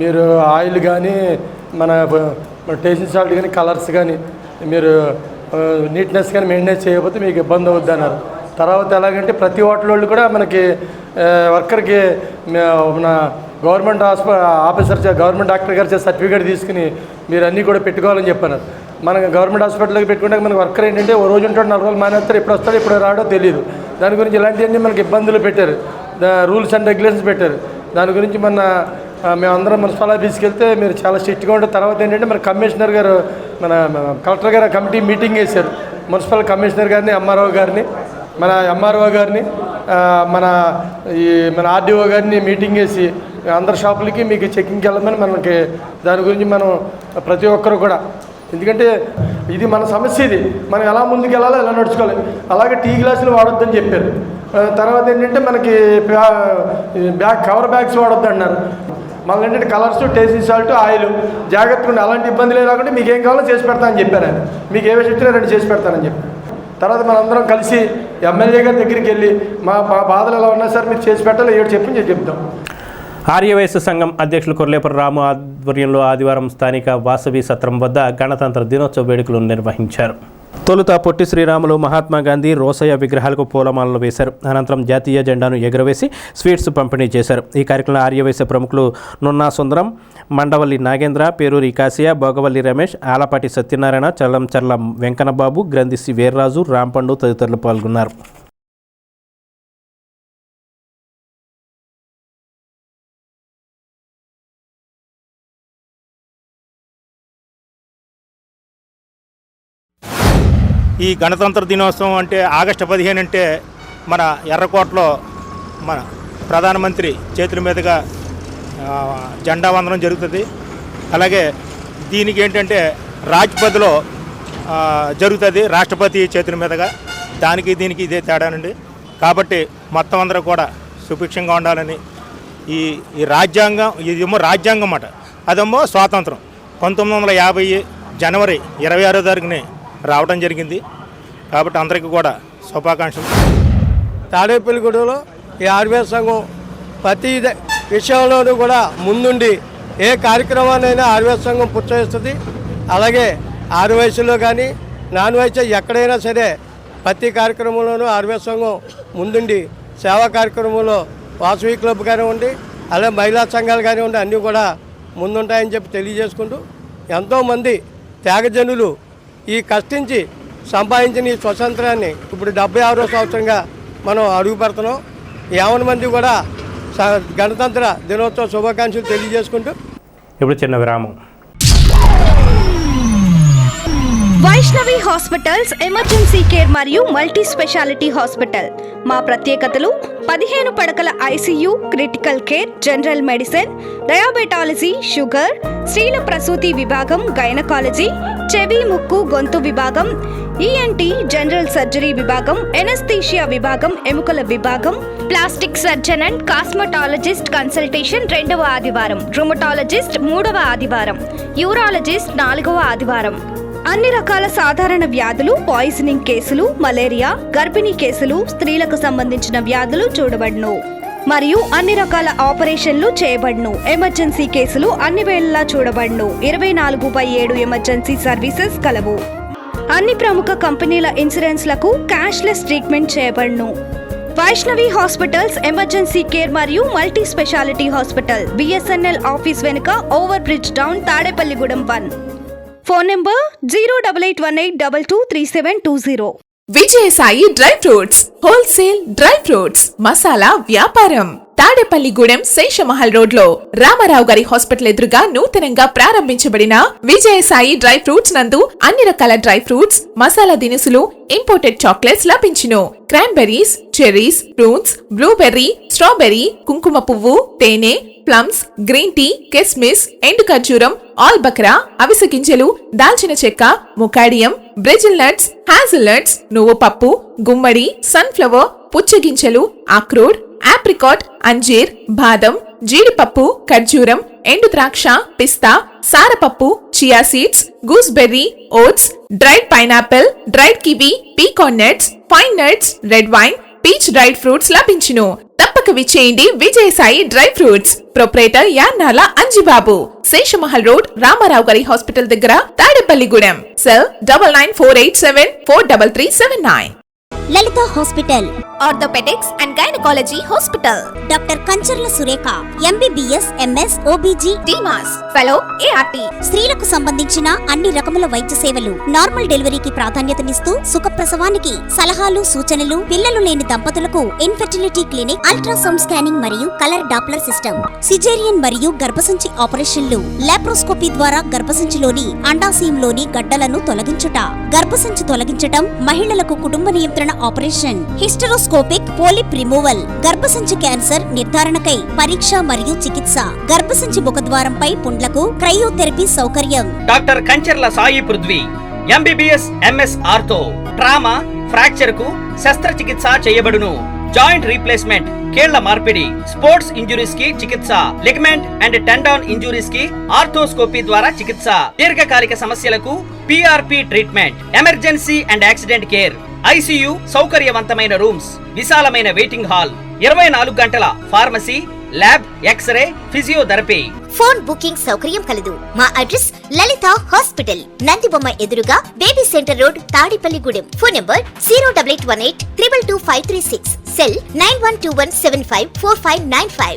మీరు ఆయిల్ కానీ, మన టేస్టింగ్ సాల్ట్ కానీ, కలర్స్ కానీ మీరు నీట్నెస్ కానీ మెయింటైన్ చేయకపోతే మీకు ఇబ్బంది అవుద్ది అన్నారు. తర్వాత ఎలాగంటే ప్రతి హోటల్ వాళ్ళు కూడా మనకి వర్కర్కి మన గవర్నమెంట్ ఆఫీసర్ గవర్నమెంట్ డాక్టర్ గారి సర్టిఫికేట్ తీసుకుని మీరు అన్నీ కూడా పెట్టుకోవాలని చెప్పారు. మన గవర్నమెంట్ హాస్పిటల్కి పెట్టుకుంటే మనకి వర్కర్ ఏంటంటే ఓ రోజు ఉంటాడు, 4 రోజులు మానేస్తారు, ఎప్పుడు వస్తాడో ఎప్పుడు రాడో తెలియదు. దాని గురించి ఇలాంటివన్నీ మనకి ఇబ్బందులు పెట్టారు, రూల్స్ అండ్ రెగ్యులేషన్స్ పెట్టారు. దాని గురించి మేమందరం మున్సిపల్ ఆఫీస్కి వెళ్తే మీరు చాలా స్ట్రిక్ట్గా ఉంటారు. తర్వాత ఏంటంటే మన కమిషనర్ గారు మన కలెక్టర్ గారు కమిటీ మీటింగ్ వేశారు. మున్సిపల్ కమిషనర్ గారిని, ఎంఆర్ఓ గారిని, మన ఎంఆర్ఓ గారిని, మన ఆర్డీఓ గారిని మీటింగ్ వేసి అందరి షాపులకి మీకు చెకింగ్కి వెళ్ళమని మనకి దాని గురించి మనం ప్రతి ఒక్కరు కూడా, ఎందుకంటే ఇది మన సమస్య, ఇది మనం ఎలా ముందుకు వెళ్ళాలో ఎలా నడుచుకోవాలి. అలాగే టీ గ్లాసులు వాడొద్దని చెప్పారు. తర్వాత ఏంటంటే మనకి కవర్ బ్యాగ్స్ వాడొద్దు అన్నారు. మళ్ళీ ఏంటంటే కలర్స్, టేస్టింగ్ సాల్ట్, ఆయిల్ జాగ్రత్తగా ఉండి అలాంటి ఇబ్బందులు లేకుండా మీకు ఏం కావాలో చేసి పెడతానని చెప్పారు ఆయన. మీకు ఏవే చెప్తే రెండు చేసి పెడతానని చెప్పి తర్వాత మనందరం కలిసి ఎమ్మెల్యే గారి దగ్గరికి వెళ్ళి మా బాధలు ఎలా ఉన్నా సార్ మీరు చేసి పెట్టాలి ఏడు చెప్పి చెప్తాం. ఆర్యవైశ్య సంఘం అధ్యక్షులు కొర్లేపర్ రాము ఆధ్వర్యంలో ఆదివారం స్థానిక వాసవి సత్రం వద్ద గణతంత్ర దినోత్సవ వేడుకలు నిర్వహించారు. తొలుత పొట్టి శ్రీరాములు, మహాత్మా గాంధీ, రోసయ్య విగ్రహాలకు పూలమాలలు వేశారు. అనంతరం జాతీయ జెండాను ఎగురవేసి స్వీట్స్ పంపిణీ చేశారు. ఈ కార్యక్రమంలో ఆర్యవైశ్య ప్రముఖులు నున్నా సుందరం, మండవల్లి నాగేంద్ర, పేరూరి కాసియా, భోగవల్లి రమేష్, ఆలపాటి సత్యనారాయణ, చల్లంచర్ల వెంకన్నబాబు, గ్రంథిసి వీర్రాజు, రాంపండు తదితరులు పాల్గొన్నారు. ఈ గణతంత్ర దినోత్సవం అంటే ఆగస్టు 15 అంటే మన ఎర్రకోటలో మన ప్రధానమంత్రి చేతుల మీదుగా జెండా వందనం జరుగుతుంది. అలాగే దీనికి ఏంటంటే రాజ్పథ్లో జరుగుతుంది రాష్ట్రపతి చేతుల మీదుగా. దానికి దీనికి ఇదే తేడానండి. కాబట్టి మొత్తం అందరూ కూడా సుభిక్షంగా ఉండాలని ఈ రాజ్యాంగం, ఇదేమో రాజ్యాంగం అన్నమాట, అదేమో స్వాతంత్రం 1950 జనవరి 26వ తారీఖుని రావడం జరిగింది. కాబట్టి అందరికీ కూడా శుభాకాంక్షలు. తాడేపల్లిగూడలో ఈ ఆర్యవైశ్య సంఘం ప్రతి విషయంలోనూ కూడా ముందుండి ఏ కార్యక్రమాన్నైనా ఆర్యవైశ్య సంఘం ప్రోత్సహిస్తుంది. అలాగే ఆర్యవైశ్యలో కానీ నాన్ వైశ్య ఎక్కడైనా సరే ప్రతి కార్యక్రమంలోనూ ఆర్యవైశ్య సంఘం ముందుండి సేవా కార్యక్రమంలో వాసవి క్లబ్ కానివ్వండి, అలాగే మహిళా సంఘాలు కానివ్వండి అన్నీ కూడా ముందుంటాయని చెప్పి తెలియజేసుకుంటూ ఎంతోమంది త్యాగజనులు ఈ కష్టించి సంపాదించిన ఈ స్వతంత్రాన్ని ఇప్పుడు 76వ సంవత్సరంగా మనం అడుగు పెడుతున్నాం. 50 మంది కూడా గణతంత్ర దినోత్సవ శుభాకాంక్షలు తెలియజేసుకుంటూ ఇప్పుడు చిన్న విరామం. వైష్ణవి హాస్పిటల్స్ ఎమర్జెన్సీ కేర్ మరియు మల్టీ స్పెషాలిటీ హాస్పిటల్. మా ప్రత్యేకతలు 15 పడకల ICU, critical care, general medicine, diabetology, sugar, స్త్రీల ప్రసూతి విభాగం, గైనకాలజీ, చెవి, ముక్కు, గొంతు విభాగం, ఈఎన్టీ, జనరల్ సర్జరీ విభాగం, ఎనస్థీషియా విభాగం, ఎముకల విభాగం, plastic surgeon and cosmetologist consultation 2వ ఆదివారం, రుమటాలజిస్ట్ 3వ ఆదివారం, యూరాలజిస్ట్ 4వ ఆదివారం. అన్ని రకాల సాధారణ వ్యాధులు, పాయిజనింగ్ కేసులు, మలేరియా, గర్భిణీ కేసులు, స్త్రీలకు సంబంధించిన వ్యాధులు చూడబడును మరియు అన్ని రకాల ఆపరేషన్లు చేయబడును. ఎమర్జెన్సీ కేసులు అన్ని వేళలా చూడబడును. 24/7 ఎమర్జెన్సీ సర్వీసెస్ కలవు. అన్ని ప్రముఖ కంపెనీల ఇన్సూరెన్స్లకు క్యాష్లెస్ ట్రీట్మెంట్ చేయబడును. వైష్ణవి హాస్పిటల్స్ ఎమర్జెన్సీ కేర్ మరియు multi speciality hospital, BSNL office వెనుక, over bridge down, Tadepalligudem 1. Phone number 08818223720. Vijayasai dry fruits wholesale dry fruits masala వ్యాపారం. తాడేపల్లిగూడెం శేషమహల్ రోడ్ లో రామారావు గారి హాస్పిటల్ ఎదురుగా నూతనంగా ప్రారంభించబడిన విజయసాయి డ్రై ఫ్రూట్స్ నందు అన్ని రకాల డ్రై ఫ్రూట్స్, మసాలా దినుసులు, ఇంపోర్టెడ్ చాక్లెట్స్ లభించును. Cranberries, cherries, fruits, blueberry, strawberry, కుంకుమ పువ్వు, తేనె, ప్లమ్స్, గ్రీన్ టీ, కిస్మిస్, ఎండు ఖర్జూరం, ఆల్ బక్రా, అవిసె గింజలు, దాల్చిన చెక్క, ముకాడియం, బ్రెజిల్ నట్స్, హ్యాజిల్ నట్స్, నువ్వు పప్పు, గుమ్మడి, సన్ఫ్లవర్, పుచ్చగింజలు, అక్రోడ్, ఆప్రికాట్, అంజీర్, బాదం, జీడిపప్పు, ఖర్జూరం, ఎండు ద్రాక్ష, పిస్తా, సారపప్పు, chia seeds, gooseberry, oats, dried pineapple, dried kiwi, pecan nuts, pine nuts, red wine, peach dried fruits లభించును. తప్పక విచ్చేయండి Vijayasai dry fruits. Proprietor Yannala Anjibabu, Seshamahal road, Ramarao గారి హాస్పిటల్ దగ్గర, Tadepalligudem. Cell 9948743379. Lalitha hospital, orthopaedics and gynaecology hospital, doctor Kancharla Surekha, MBBS, MS, OBG, DMAS, fellow, ART. స్త్రీలకు సంబంధించిన అన్ని రకముల వైద్య సేవలు, నార్మల్ డెలివరీకి ప్రాధాన్యతనిస్తూ సుఖప్రసవానికి సలహాలు, సూచనలు, పిల్లలు లేని దంపతులకు ఇన్ఫెర్టిలిటీ క్లినిక్, అల్ట్రాసౌండ్ స్కానింగ్ మరియు కలర్ డాప్లర్ సిస్టమ్, సిజేరియన్ మరియు గర్భసంచి ఆపరేషన్లు, లాప్రోస్కోపీ ద్వారా గర్భసంచిలోని అండాశయంలోని గడ్డలను తొలగించుట, గర్భసంచి తొలగించటం, మహిళలకు కుటుంబ నియంత్రణ ఆపరేషన్, హిస్టరోస్కోపిక్ పోలిప్ రిమూవల్, గర్భసంచి క్యాన్సర్ నిర్ధారణకై పరీక్ష మరియు చికిత్స, గర్భసంచి ముఖద్వారంపై పుండ్లకు క్రయోథెరపీ సౌకర్యం. Doctor Kancharla Sai Prithvi, MBBS, MS ortho, trauma, fracture కు శస్త్రచికిత్స చేయబడును. జాయింట్ రీప్లేస్మెంట్, కీళ్ల మార్పిడి, స్పోర్ట్స్ ఇంజురీస్ కి చికిత్స, లిగమెంట్ అండ్ టెండాన్ ఇంజురీస్ కి ఆర్థోస్కోపీ ద్వారా చికిత్స, దీర్ఘకాలిక సమస్యలకు PRP treatment, emergency and accident care, ICU సౌకర్యవంతమైన రూమ్స్, విశాలమైన వెయిటింగ్ హాల్, 24 గంటల pharmacy, lab, X ray, physiotherapy. Phone booking సౌకర్యం కలదు. మా అడ్రస్ లలిత హాస్పిటల్, నందిబొమ్మ ఎదురుగా, baby centre road, Tadepalligudem. Phone number 08818 222 536, cell 9121754595.